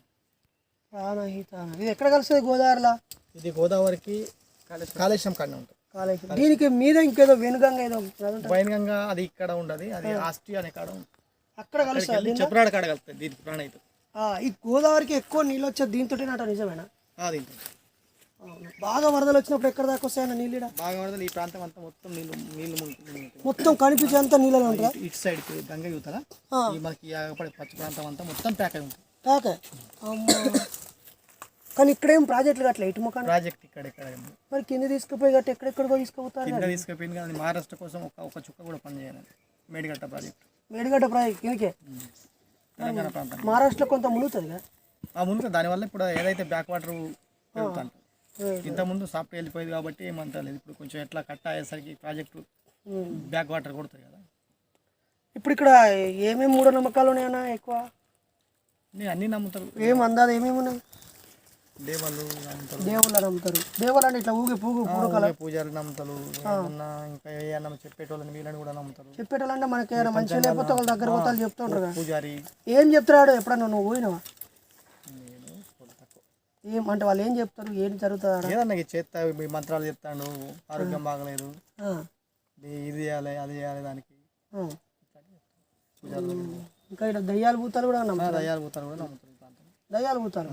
ఇది ఎక్కడ కలుస్తుంది గోదావరిలో? ఇది గోదావరికి కాళేశ్వరం కాడనే ఉంటుంది. కాళేశ్వరం. దీనికి మీద ఇంకేదో వెనుగంగ ఏదో వైన్గంగా అది ఇక్కడ ఉండదు, అది ఆస్ట్రియా అనే కాడ ఉంటుంది. అక్కడ కలుస్తుంది. చెప్పురాడు కాడ కలుస్తుంది దీనికి ప్రాణహిత. ఈ గోదావరికి ఎక్కువ నీళ్ళు వచ్చేది దీంతోటేనట, నిజమేనా? దీంతో బాగా వరదలు వచ్చినప్పుడు ఎక్కడ దాకా వస్తాయన్న నీళ్ళు? బాగా వరదలు ఈ ప్రాంతం అంతా మొత్తం నీళ్ళు మొత్తం కనిపించేంత నీళ్ళలో ఉంటాయి. ఇటు సైడ్కి గంగ యువతల మనకి ఆగపడే పచ్చి ప్రాంతం అంతా మొత్తం ప్యాక్ అయి ఉంటుంది. కానీ ఇక్కడేం ప్రాజెక్టులు అట్లా ఇటు ముఖాన్ని ప్రాజెక్ట్ ఇక్కడ మరి కింద తీసుకుపోయి గట్టి ఎక్కడెక్కడికో తీసుకుపోతారు. కింద తీసుకుపోయింది కానీ మహారాష్ట్ర కోసం ఒక చుక్క కూడా పని చేయాలి. మేడిగడ్డ ప్రాజెక్ట్ కిందకే తెలంగాణ ప్రాంతం. మహారాష్ట్రలో కొంత మునుగుతుంది కదా? ముందు దానివల్ల ఇప్పుడు ఏదైతే బ్యాక్ వాటర్ పెరుగుతాను, ఇంతకుముందు సాఫ్ట్ వెళ్ళిపోయేది కాబట్టి ఏమంటలేదు. ఇప్పుడు కొంచెం ఎట్లా కట్ట అయ్యేసరికి ప్రాజెక్టు బ్యాక్ వాటర్ కొడుతుంది కదా. ఇప్పుడు ఇక్కడ ఏమేమి మూఢనమ్మకాలు ఉన్నాయన్నా? ఎక్కువ అన్నీ నమ్ముతారు. ఏం అందాది ఏమేమి ఉన్నాయి? దేవుళ్ళు నమ్ముతారు. దేవుళ్ళు అంటే ఇట్లా పూజారులు నమ్ముతారు. ఇంకా ఏమన్నా చెప్పేటోళ్ళని వీళ్ళని కూడా నమ్ముతారు. చెప్పేటోళ్ళు అంటే మనకి ఏమైనా మంచిగా లేకపోతే వాళ్ళ దగ్గర పోతాలు చెప్తుంటారు. పూజారి ఏం చెప్తాడు? ఎప్పుడన్నా నువ్వు పోయినావా? ఏమంటే వాళ్ళు ఏం చెప్తారు? ఏం జరుగుతుంది? ఏదన్నా చేస్తా మంత్రాలు చెప్తాడు, ఆరోగ్యం బాగలేదు, ఇది చేయాలి అది చేయాలి దానికి. ఇంకా ఇక్కడ దయ్యాలు భూతాలు కూడా నమ్ముతారు. దయ్యాలు భూతాలు కూడా నమ్ముతారు. దయ్యాలు భూతాలు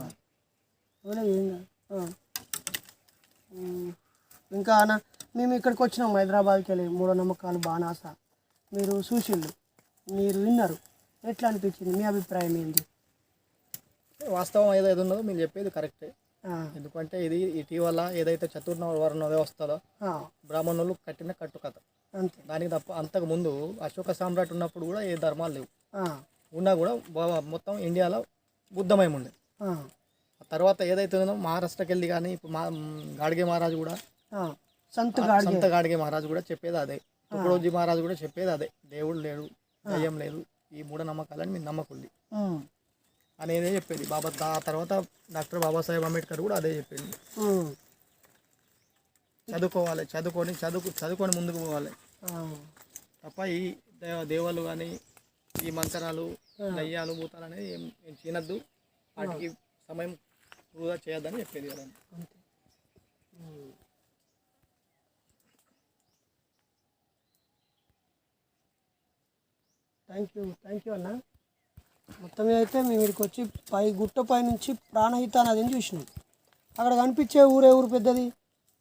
ఇంకా అన్న మేము ఇక్కడికి వచ్చినాం హైదరాబాద్కి వెళ్ళి మూఢనమ్మకాలు బాణాస మీరు చూసిండు, మీరు విన్నారు, ఎట్లా అనిపించింది? మీ అభిప్రాయం ఏంటి? వాస్తవం ఏదైతే ఉన్నదో మీరు చెప్పేది కరెక్టే. ఎందుకంటే ఇది ఇటీవల ఏదైతే చతుర్వర్ణ వ్యవస్థలో బ్రాహ్మణులు కట్టిన కట్టుకథ దానికి తప్ప అంతకు ముందు అశోక సామ్రాట్ ఉన్నప్పుడు కూడా ఏ ధర్మాలు లేవు. ఉన్నా కూడా మొత్తం ఇండియాలో బుద్ధమయం ఉండేది. ఆ తర్వాత ఏదైతే ఉందో మహారాష్ట్రకి వెళ్ళి కానీ ఇప్పుడు గాడ్గే మహారాజు కూడా సంత గాడ్గే మహారాజు కూడా చెప్పేది అదే. తుकडोजी మహారాజు కూడా చెప్పేది అదే. దేవుడు లేడు, దయ్యం లేదు, ఈ మూఢనమ్మకాలని మీరు నమ్మకుంది అనేదే చెప్పేది. ఆ తర్వాత డాక్టర్ బాబాసాహెబ్ అంబేద్కర్ కూడా అదే చెప్పింది. చదువుకోవాలి, చదువుకొని ముందుకు పోవాలి తప్ప ఈ దేవాలు కానీ ఈ మంత్రాలు దయ్యాలు భూతాలు అనేది ఏం చేయనద్దు, వాటికి సమయం వృధా చేయొద్దని చెప్పేది కదా. థ్యాంక్ యూ అన్న. మొత్తం అయితే మేము ఇక్కడికి వచ్చి గుట్టపై నుంచి ప్రాణహిత నదిని చూసినాం. అక్కడ కనిపించే ఊరే ఊరు పెద్దది?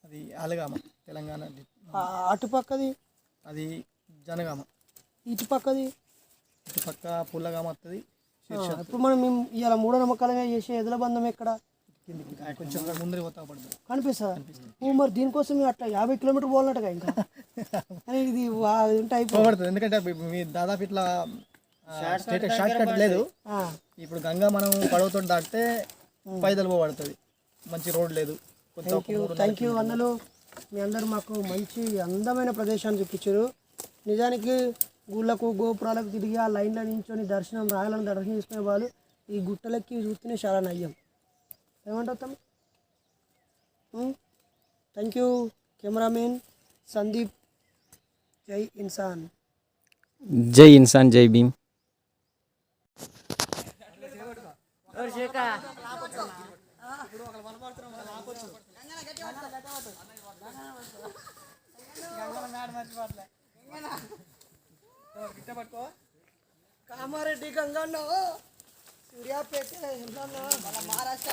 అది ఆలగామ, తెలంగాణ. అటుపక్కది అది జనగామ. ఇటుపక్కది ఇటుపక్క పుల్లగామ వస్తుంది. ఇప్పుడు మనం ఇవాళ మూఢనమ్మకాలుగా చేసే ఎదుల బంధం ఎక్కడ? కొంచెం ముందర పోతా పడుతుంది కనిపిస్తుందా? మరి దీనికోసం మీరు అట్లా 50 కిలోమీటర్ పోవాలన్నట్టుగా ఇంకా ఇది పోబడుతుంది. ఎందుకంటే మీ దాదాపు ఇట్లా షార్ట్ కట్ లేదు. ఇప్పుడు గంగా మనం పడవతో దాటితే పైదలు పోబడుతుంది, మంచి రోడ్ లేదు. థ్యాంక్ యూ అన్నలు, మీ అందరూ మాకు మంచి అందమైన ప్రదేశాన్ని చూపించారు. నిజానికి గుళ్ళకు గోపురాలకు తిరిగి ఆ లైన్లో నించొని రాయలను దర్శనం చేసుకునే వాళ్ళు ఈ గుట్టలకి చూస్తేనే చాలా నయ్యం. ఏమంటాం? Thank you cameraman Sandeep. జై ఇన్సాన్. జై ఇన్సాన్, జై భీమ్. కామారెడ్డి గంగన్న సూర్యాపేట మహారాష్ట్ర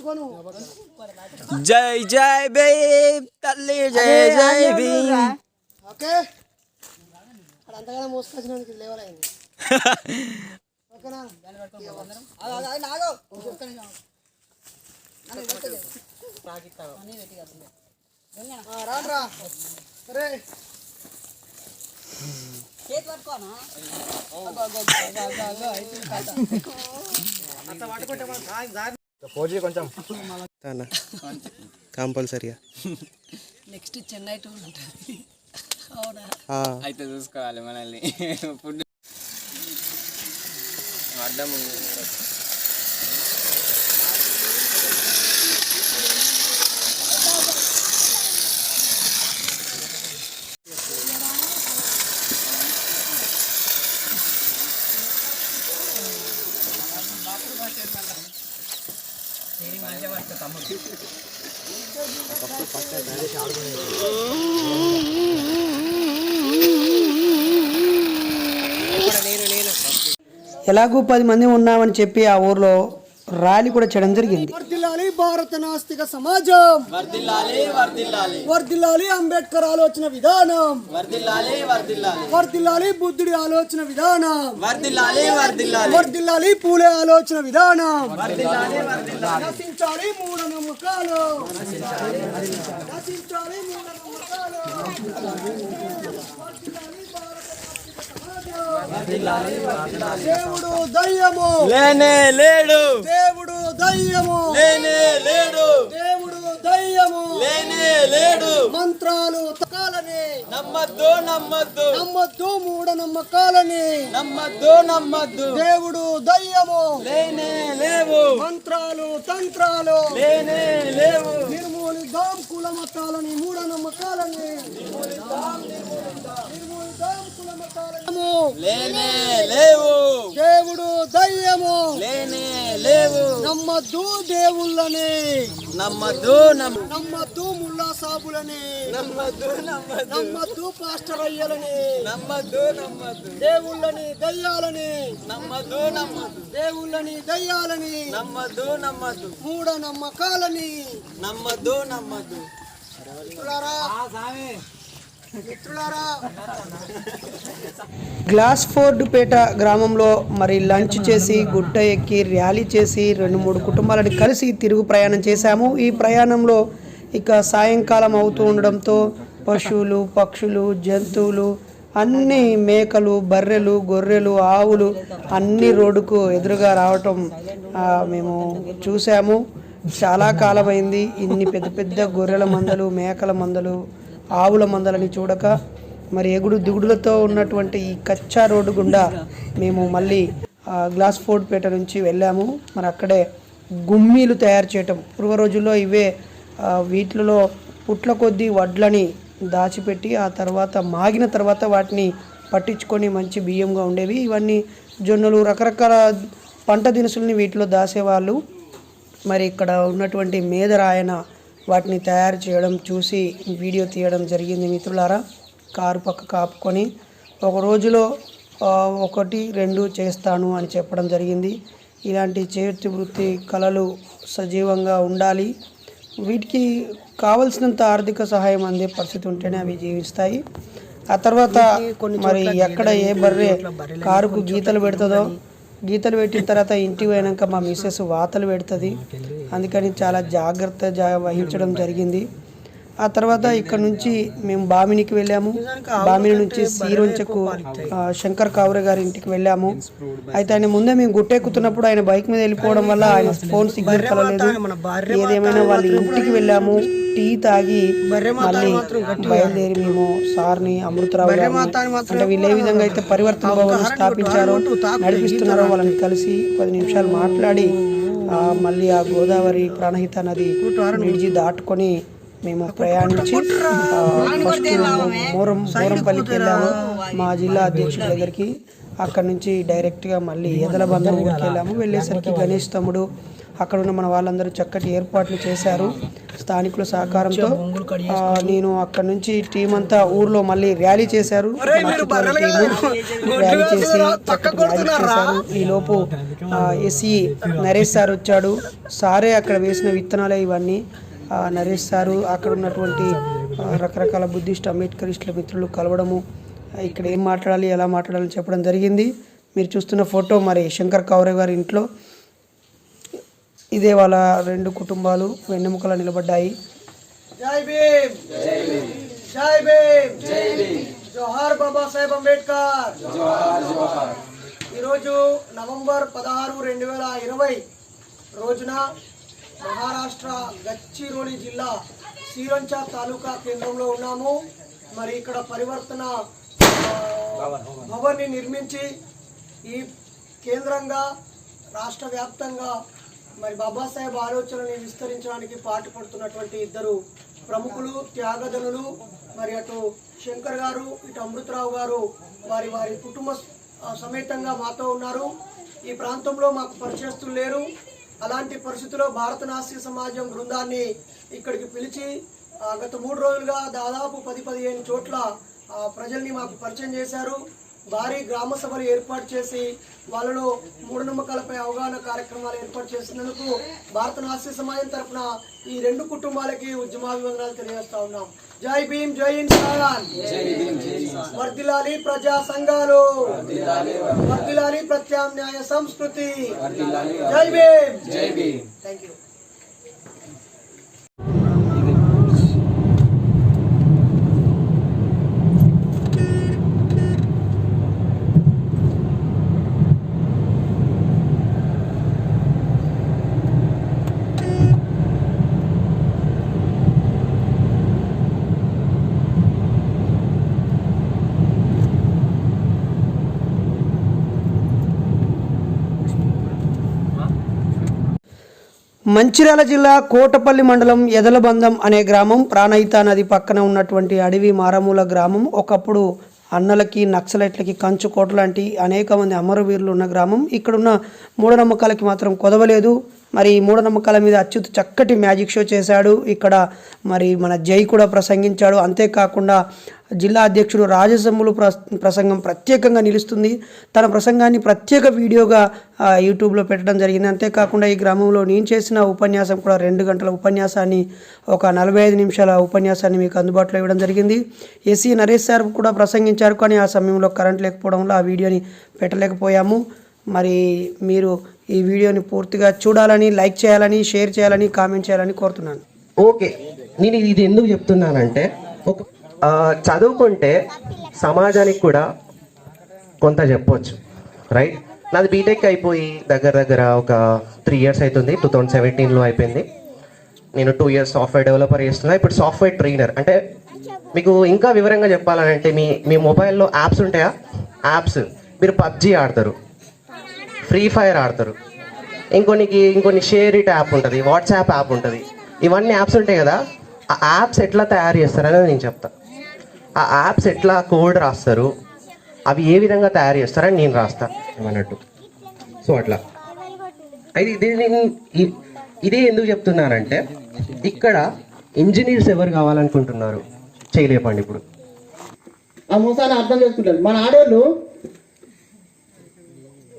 మనం జై జై భీమ్ తల్లి, జై జై భీమ్. ఓకే, అంతగానే మోసుకొచ్చినందుకు లేవలైంది. ఓకేనా? రారా రే కొంచెం కంపల్సరీగా నెక్స్ట్ చెన్నై టూర్ ఉంటుంది. అయితే చూసుకోవాలి మనల్ని. ఫుడ్ అడ్డం ఉంది. ఎలాగూ 10 మంది ఉన్నామని చెప్పి ఆ ఊర్లో ర్యాలీ కూడా చేయడం జరిగింది. వర్ధిల్లాలి భారత నాస్తిక సమాజం, వర్ధిల్లాలి అంబేద్కర్ ఆలోచన విధానం, వర్ధిల్లాలి బుద్ధుడి ఆలోచన విధానం, వర్ధిల్లాలి పూలే ఆలోచన విధానం, నశించాలి మూఢనమ్మకాలు, నశించాలి మూఢనమ్మకాలు, దేవుడు దయ్యము లేనే లేడు, దేవుడు దయ్యము లేనే లేడు, దేవుడు దయ్యము లేనే లేడు. మంత్రాలు తకాలని నమ్మద్దు నమ్మద్దు నమ్మద్దు మూఢనమ్మకాలని నమ్మద్దు. దేవుడు దయ్యము లేనే లేవు, మంత్రాలు తంత్రాలు లేనే లేవు. నిర్మూలిద్దాం కుల కులమతాలని మూఢనమ్మకాలని నిర్మూలిద్దాం కులమతాలని లేనే లేవు దేవుడు దయ్యము లేనే లేవు నమ్మద్దు దేవుళ్ళని నమ్మద్దు నమ్మద్దు ముల్లా సాబులని నమ్మద్దు నమ్మద్దు పాస్టర్ అయ్యలని నమ్మద్దు దేవుళ్ళని దయ్యాలని నమ్మద్దు దేవుళ్ళని దయ్యాలని నమ్మద్దు మూఢనమ్మకాలని నమ్మద్దు మిత్రులారా గ్లాస్ ఫోర్డ్ పేట గ్రామంలో మరి లంచ్ చేసి గుట్ట ఎక్కి ర్యాలీ చేసి 2-3 కుటుంబాలను కలిసి తిరుగు ప్రయాణం చేశాము. ఈ ప్రయాణంలో ఇక సాయంకాలం అవుతూ ఉండడంతో పశువులు పక్షులు జంతువులు అన్ని మేకలు బర్రెలు గొర్రెలు ఆవులు అన్ని రోడ్డుకు ఎదురుగా రావటం మేము చూసాము. చాలా కాలమైంది ఇన్ని పెద్ద పెద్ద గొర్రెల మందలు మేకల మందలు ఆవుల మందలని చూడక. మరి ఎగుడు దిగుడులతో ఉన్నటువంటి ఈ కచ్చా రోడ్డు గుండా మేము మళ్ళీ గ్లాస్ ఫోర్డ్ పేట నుంచి వెళ్ళాము. మరి అక్కడే గుమ్మీలు తయారు చేయటం పూర్వ రోజుల్లో ఇవే వీటిలో పుట్ల కొద్దీ వడ్లని దాచిపెట్టి ఆ తర్వాత మాగిన తర్వాత వాటిని పట్టించుకొని మంచి బియ్యంగా ఉండేవి. ఇవన్నీ జొన్నలు రకరకాల పంట దినుసుల్ని వీటిలో దాసేవాళ్ళు. మరి ఇక్కడ ఉన్నటువంటి మేదరాయన వాటిని తయారు చేయడం చూసి వీడియో తీయడం జరిగింది. మిత్రులారా కారు పక్క కాపుకొని ఒక రోజులో 1-2 చేస్తాను అని చెప్పడం జరిగింది. ఇలాంటి చేతి వృత్తి కళలు సజీవంగా ఉండాలి. వీటికి కావలసినంత ఆర్థిక సహాయం అందే పరిస్థితి ఉంటేనే అవి జీవిస్తాయి. ఆ తర్వాత మరి ఎక్కడ ఏ బర్రె కారుకు గీతలు పెడుతుందో గీతలు పెట్టిన తర్వాత ఇంటికి పోయాక మా మిస్సెస్ వాతలు పెడుతుంది. అందుకని చాలా జాగ్రత్త వహించడం జరిగింది. ఆ తర్వాత ఇక్కడ నుంచి మేము బామినికి వెళ్ళాము. బామిని నుంచి సీరొంచకు శంకర్ కావ్రే గారి ఇంటికి వెళ్ళాము. అయితే ఆయన ముందే మేము గుట్టెక్కుతున్నప్పుడు ఆయన బైక్ మీద వెళ్ళిపోవడం వల్ల ఆయన ఫోన్ సిగ్నల్ కలలేదు. ఏదేమైనా వాళ్ళ ఇంటికి వెళ్ళాము. టీ తాగి మళ్ళీ బయలుదేరి మేము సార్ని అమృతరావు అంటే వీళ్ళు ఏ విధంగా అయితే పరివర్తన భవన్ స్థాపించారో నడిపిస్తున్నారో వాళ్ళని కలిసి 10 నిమిషాలు మాట్లాడి మళ్ళీ ఆ గోదావరి ప్రాణహిత నది బ్రిడ్జి దాటుకొని మేము ప్రయాణించి ఫస్ట్ మోరంపల్లికి వెళ్ళాము మా జిల్లా అధ్యక్షుడి దగ్గరికి. అక్కడ నుంచి డైరెక్ట్గా మళ్ళీ ఎదలబందం ఊరికి వెళ్ళాము. వెళ్ళేసరికి గణేష్ తమ్ముడు అక్కడ ఉన్న మన వాళ్ళందరూ చక్కటి ఏర్పాట్లు చేశారు స్థానికుల సహకారంతో. నేను అక్కడ నుంచి టీం అంతా ఊర్లో మళ్ళీ ర్యాలీ చేశారు. ర్యాలీ చేసి చేశారు. ఈలోపు ఎస్ఈ నరేష్ సార్ వచ్చాడు. సారే అక్కడ వేసిన విత్తనాలే ఇవన్నీ. నరేష్ సారు అక్కడ ఉన్నటువంటి రకరకాల బుద్ధిస్ట్ అంబేద్కరిస్టుల మిత్రులు కలవడము ఇక్కడ ఏం మాట్లాడాలి ఎలా మాట్లాడాలని చెప్పడం జరిగింది. మీరు చూస్తున్న ఫోటో మరి శంకర్ కౌరే గారి ఇంట్లో. ఇదే వాళ్ళ 2 కుటుంబాలు వెన్నెముకలా నిలబడ్డాయి. జై భీమ్ జై భీమ్ జోహార్ బాబాసాహెబ్ అంబేద్కర్ జోహార్. ఈరోజు నవంబర్ 16, 2020 రోజున మహారాష్ట్ర గచ్చిరోలి జిల్లా సీరంచా తాలూకా కేంద్రంలో ఉన్నాము. మరి ఇక్కడ పరివర్తన భవన్ని నిర్మించి ఈ కేంద్రంగా రాష్ట్ర వ్యాప్తంగా మరి బాబాసాహెబ్ ఆలోచనని విస్తరించడానికి పాటుపడుతున్నటువంటి 2 ప్రముఖులు త్యాగధనులు మరి అటు శంకర్ గారు ఇటు అమృతరావు గారు వారి కుటుంబ సమేతంగా మాతో ఉన్నారు. ఈ ప్రాంతంలో మాకు పరిచయస్తులు లేరు. అలాంటి పరిస్థితుల్లో భారత నాస్తిక సమాజం బృందాన్ని ఇక్కడికి పిలిచి గత 3 రోజులుగా దాదాపు 10-15 చోట్ల ప్రజల్ని మాకు పరిచయం చేశారు. భారీ గ్రామ సభలు ఏర్పాటు చేసి వాళ్ళలో మూఢనమ్మకాలపై అవగాహన కార్యక్రమాలు ఏర్పాటు చేసినందుకు భారత నాస్తిక సమాజం తరఫున ఈ 2 కుటుంబాలకి ఉద్యమాభివందనాలు తెలియజేస్తా ఉన్నాం. జై భీమ్ జై ఇన్సాన్. వర్ధిల్లాలి ప్రజా సంఘాలు, వర్ధిల్లాలి ప్రత్యామ్నాయ సంస్కృతి. జై భీమ్ జై భీమ్. Thank you. మంచిర్యాల జిల్లా కోటపల్లి మండలం ఎదలబందం అనే గ్రామం ప్రాణహిత నది పక్కన ఉన్నటువంటి అడవి మారమూల గ్రామం. ఒకప్పుడు అన్నలకి నక్సలైట్లకి కంచుకోట లాంటి అనేక మంది అమరవీరులు ఉన్న గ్రామం. ఇక్కడున్న మూఢనమ్మకాలకి మాత్రం కొదవలేదు. మరి ఈ మూఢనమ్మకాల మీద అచ్యుత్ చక్కటి మ్యాజిక్ షో చేశాడు. ఇక్కడ మరి మన జై కూడా ప్రసంగించాడు. అంతేకాకుండా జిల్లా అధ్యక్షుడు రాజసమ్ములు ప్రసంగం ప్రత్యేకంగా నిలుస్తుంది. తన ప్రసంగాన్ని ప్రత్యేక వీడియోగా యూట్యూబ్లో పెట్టడం జరిగింది. అంతేకాకుండా ఈ గ్రామంలో నేను చేసిన ఉపన్యాసం కూడా 2 గంటల ఉపన్యాసాన్ని, ఒక 45 నిమిషాల ఉపన్యాసాన్ని మీకు అందుబాటులో ఇవ్వడం జరిగింది. ఎస్సీ నరేష్ సార్ కూడా ప్రసంగించారు, కానీ ఆ సమయంలో కరెంట్ లేకపోవడం వల్ల ఆ వీడియోని పెట్టలేకపోయాము. మరి మీరు ఈ వీడియోని పూర్తిగా చూడాలని, లైక్ చేయాలని, షేర్ చేయాలని, కామెంట్ చేయాలని కోరుతున్నాను. ఓకే, నేను ఇది ఎందుకు చెప్తున్నానంటే, చదువుకుంటే సమాజానికి కూడా కొంత చెప్పొచ్చు, రైట్? నాది బీటెక్ అయిపోయి దగ్గర ఒక 3 ఇయర్స్ అవుతుంది. 2017లో అయిపోయింది. నేను 2 ఇయర్స్ సాఫ్ట్వేర్ డెవలపర్ చేస్తున్నా. ఇప్పుడు సాఫ్ట్వేర్ ట్రైనర్. అంటే మీకు ఇంకా వివరంగా చెప్పాలంటే, మీ మొబైల్లో యాప్స్ ఉంటాయా? యాప్స్, మీరు పబ్జీ ఆడతారు, ఫ్రీ ఫైర్ ఆడతారు, ఇంకొన్ని షేర్ ఇట్ యాప్ ఉంటుంది, వాట్సాప్ యాప్ ఉంటుంది. ఇవన్నీ యాప్స్ ఉంటాయి కదా. ఆ యాప్స్ ఎట్లా తయారు చేస్తారనేది నేను చెప్తా. ఆ యాప్స్ ఎట్లా కోడ్ రాస్తారు, అవి ఏ విధంగా తయారు చేస్తారని నేను రాస్తా అన్నట్టు. సో అట్లా అయితే ఇదే ఎందుకు చెప్తున్నానంటే, ఇక్కడ ఇంజనీర్స్ ఎవరు కావాలనుకుంటున్నారు చేయలేపండి. ఇప్పుడు ఆ మోసాన్ని అర్థం చేసుకుంటారు. మన ఆడవాళ్ళు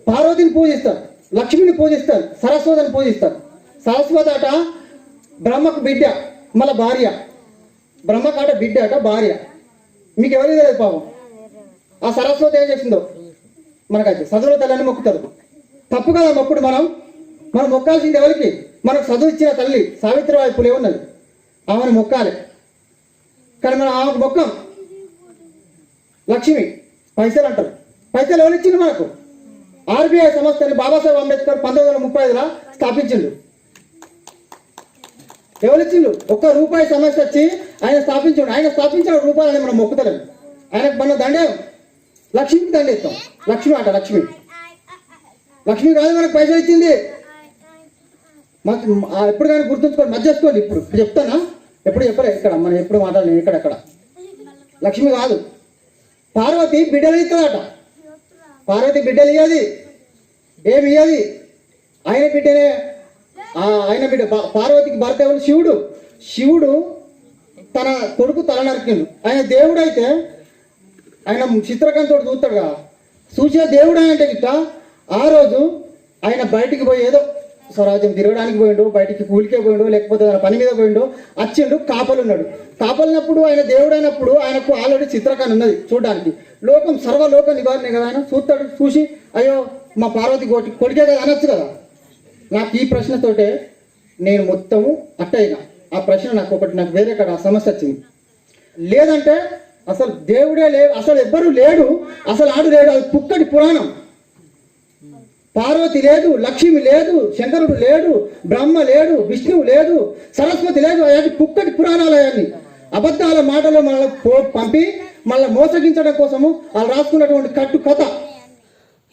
పార్వతిని పూజిస్తారు, లక్ష్మిని పూజిస్తారు, సరస్వతిని పూజిస్తారు. సరస్వతి అట బ్రహ్మకు బిడ్డ, మళ్ళీ భార్య. బ్రహ్మకాట బిడ్డ అట భార్య. మీకు ఎవరికి తెలియదు పాపం. ఆ సరస్వతి ఏం చేసిందో మనకైతే చదువుల తల్లిని మొక్కుతారు. తప్పు కదా మొక్కుడు. మనం మొక్కాల్సింది ఎవరికి? మనకు చదువు ఇచ్చిన తల్లి సావిత్రిబాయి పులే ఉన్నది, ఆమెను మొక్కాలి. కానీ మనం ఆమెకు మొక్కం. లక్ష్మి పైసలు అంటారు. పైసలు ఎవరు ఇచ్చింది మనకు? ఆర్బీఐ సంస్థని బాబాసాహెబ్ అంబేద్కర్ 1935లో స్థాపించిండు. ఎవరిచ్చిండు? ₹1 సమస్య వచ్చి ఆయన స్థాపించాడు. ఆయన స్థాపించిన రూపాయలని మనం మొక్కుతలేము. ఆయనకు మన దండే, లక్ష్మికి దండేస్తాం. లక్ష్మి అంట, లక్ష్మి కాదు మనకు పైసలు ఇచ్చింది. ఎప్పుడు కానీ గుర్తుంచుకోండి, మధ్యసుకోండి. ఇప్పుడు చెప్తానా? ఎప్పుడు చెప్పలే ఇక్కడ, మనం ఎప్పుడు మాట్లాడలేము ఇక్కడెక్కడ. లక్ష్మి కాదు, పార్వతి బిడ్డలు ఇస్తుందట. పార్వతి బిడ్డలు ఇయ్యది, ఏమి ఇయ్యది. ఆయన బిడ్డనే, ఆయన బిడ్డ. పార్వతికి భర్త ఎవరు? శివుడు. శివుడు తన కొడుకు తల నరికిండు. ఆయన దేవుడు అయితే ఆయన చిత్రకంతో చూస్తాడు కదా, చూసే దేవుడు అంటే గిట్ట. ఆ రోజు ఆయన బయటికి పోయి ఏదో స్వరాజ్యం తిరగడానికి పోయిండు, బయటికి కూలికే పోయిండు, లేకపోతే తన పని మీద పోయిండు, వచ్చిండు. కాపలున్నాడు. కాపలినప్పుడు ఆయన దేవుడు అయినప్పుడు ఆయనకు ఆల్రెడీ చిత్రకాన్ని ఉన్నది చూడడానికి. లోకం సర్వలోక నివారణ కదా. ఆయన చూస్తాడు, చూసి అయ్యో మా పార్వతి కొడుకే కదా అనొచ్చు కదా. నాకు ఈ ప్రశ్నతోటే నేను మొత్తము అట్టయినా. ఆ ప్రశ్న నాకు వేరే కాడ సమస్య వచ్చింది. లేదంటే అసలు దేవుడే లేడు, అసలు ఎవ్వరూ లేడు, అసలు ఆడు లేడు. అది పుక్కటి పురాణం. పార్వతి లేదు, లక్ష్మి లేదు, శంకరుడు లేడు, బ్రహ్మ లేడు, విష్ణువు లేదు, సరస్వతి లేదు. అది పుక్కటి పురాణాలు. అవన్నీ అబద్ధాల మాటలు మనల్ని పంపి మళ్ళీ మోసగించడం కోసము వాళ్ళు రాసుకున్నటువంటి కట్టు కథ.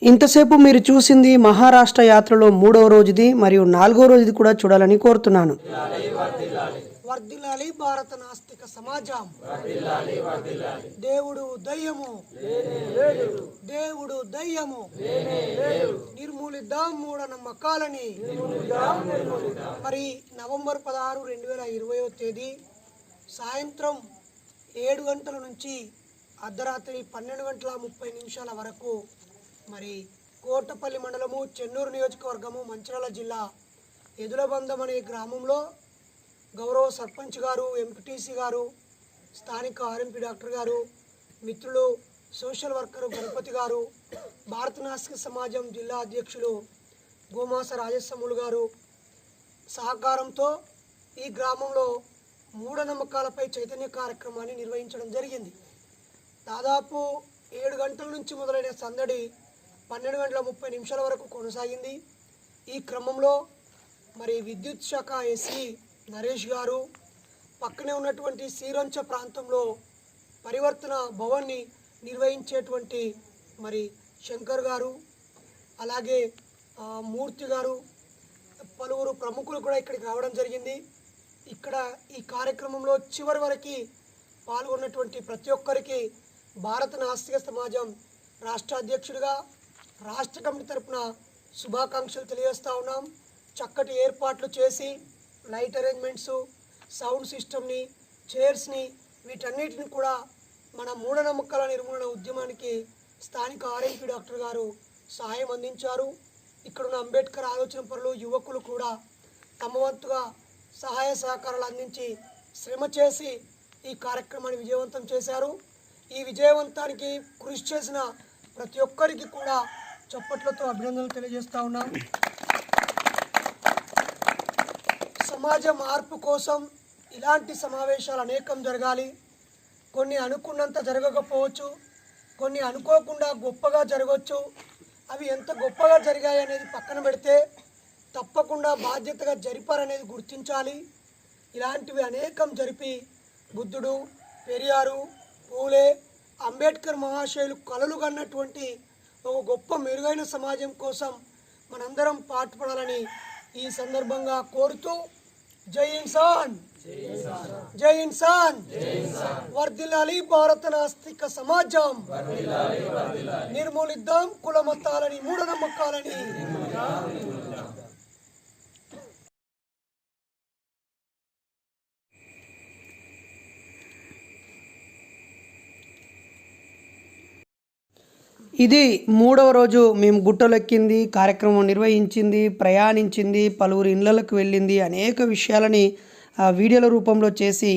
ఇంతసేపు మీరు చూసింది మహారాష్ట్ర యాత్రలో 3వ రోజుది మరియు 4వ రోజుది కూడా చూడాలని కోరుతున్నాను. వర్ధిల్లాలి భారత నాస్తిక సమాజం. దేవుడు దయ్యము, దేవుడు దయ్యము. నిర్మూలిద్దాం మూఢనమ్మకాలని. మరి నవంబర్ 16, 2020వ తేదీ సాయంత్రం 7 గంటల నుంచి అర్ధరాత్రి 12:30 వరకు మరి కోటపల్లి మండలము, చెన్నూరు నియోజకవర్గము, మంచిర్యాల జిల్లా ఎదులబందం అనే గ్రామంలో గౌరవ సర్పంచ్ గారు, ఎంపీటీసీ గారు, స్థానిక ఆర్ఎంపీ డాక్టర్ గారు, మిత్రులు సోషల్ వర్కరు గణపతి గారు, భారత నాస్తిక సమాజం జిల్లా అధ్యక్షులు గోమాస రాజసమ్ములు గారు సహకారంతో ఈ గ్రామంలో మూఢనమ్మకాలపై చైతన్య కార్యక్రమాన్ని నిర్వహించడం జరిగింది. దాదాపు 7 గంటల నుంచి మొదలైన సందడి 12:30 వరకు కొనసాగింది. ఈ క్రమంలో మరి విద్యుత్ శాఖ ఎస్సీ నరేష్ గారు, పక్కనే ఉన్నటువంటి శ్రీరంచ ప్రాంతంలో పరివర్తన భవన్ని నిర్వహించేటువంటి మరి శంకర్ గారు, అలాగే మూర్తి గారు, పలువురు ప్రముఖులు కూడా ఇక్కడికి రావడం జరిగింది. ఇక్కడ ఈ కార్యక్రమంలో చివరి వరకు పాల్గొన్నటువంటి ప్రతి ఒక్కరికి భారత నాస్తిక సమాజం రాష్ట్ర అధ్యక్షుడిగా రాష్ట్ర కమిటీ తరపున శుభాకాంక్షలు తెలియజేస్తూ ఉన్నాం. చక్కటి ఏర్పాట్లు చేసి లైట్ అరేంజ్మెంట్స్, సౌండ్ సిస్టమ్ని, చైర్స్ని వీటన్నిటిని కూడా మన మూఢనమ్మకాల నిర్మూలన ఉద్యమానికి స్థానిక ఆర్ఎంపీ డాక్టర్ గారు సహాయం అందించారు. ఇక్కడున్న అంబేద్కర్ ఆలోచన పరులు, యువకులు కూడా తమ వంతుగా సహాయ సహకారాలు అందించి శ్రమ చేసి ఈ కార్యక్రమాన్ని విజయవంతం చేశారు. ఈ విజయవంతానికి కృషి చేసిన ప్రతి ఒక్కరికి కూడా చప్పట్లతో అభినందనలు తెలియజేస్తూ ఉన్నాం. సమాజ మార్పు కోసం ఇలాంటి సమావేశాలు అనేకం జరగాలి. కొన్ని అనుకున్నంత జరగకపోవచ్చు, కొన్ని అనుకోకుండా గొప్పగా జరగవచ్చు. అవి ఎంత గొప్పగా జరిగాయి అనేది పక్కన పెడితే తప్పకుండా బాధ్యతగా జరిపారనేది గుర్తించాలి. ఇలాంటివి అనేకం జరిపి బుద్ధుడు, పెరియారు, పూలే, అంబేద్కర్ మహాశయులు కలలు కన్నటువంటి ఒక గొప్ప మెరుగైన సమాజం కోసం మనందరం పాటుపడాలని ఈ సందర్భంగా కోరుతూ జై ఇన్సాన్, జై ఇన్సాన్, వర్ధిల్లాలి భారత నాస్తిక సమాజం, నిర్మూలిద్దాం కుల మతాలని, మూఢనమ్మకాలని. ఇది 3వ రోజు మేము గుట్టలెక్కింది, కార్యక్రమం నిర్వహించింది, ప్రయాణించింది, పలువురు ఇళ్ళకు వెళ్ళింది, అనేక విషయాలని వీడియోల రూపంలో చేసి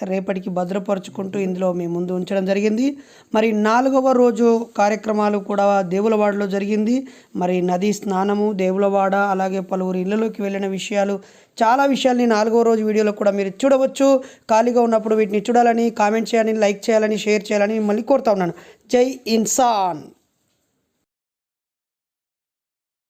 రేపటికి భద్రపరుచుకుంటూ ఇందులో మేము ముందు ఉంచడం జరిగింది. మరి 4వ రోజు కార్యక్రమాలు కూడా దేవులవాడలో జరిగింది. మరి నది స్నానము, దేవులవాడ, అలాగే పలువురు ఇళ్ళలోకి వెళ్ళిన విషయాలు, చాలా విషయాల్ని 4వ రోజు వీడియోలో కూడా మీరు చూడవచ్చు. ఖాళీగా ఉన్నప్పుడు వీటిని చూడాలని, కామెంట్ చేయాలని, లైక్ చేయాలని, షేర్ చేయాలని మళ్ళీ కోరుతా ఉన్నాను. జై ఇన్సాన్.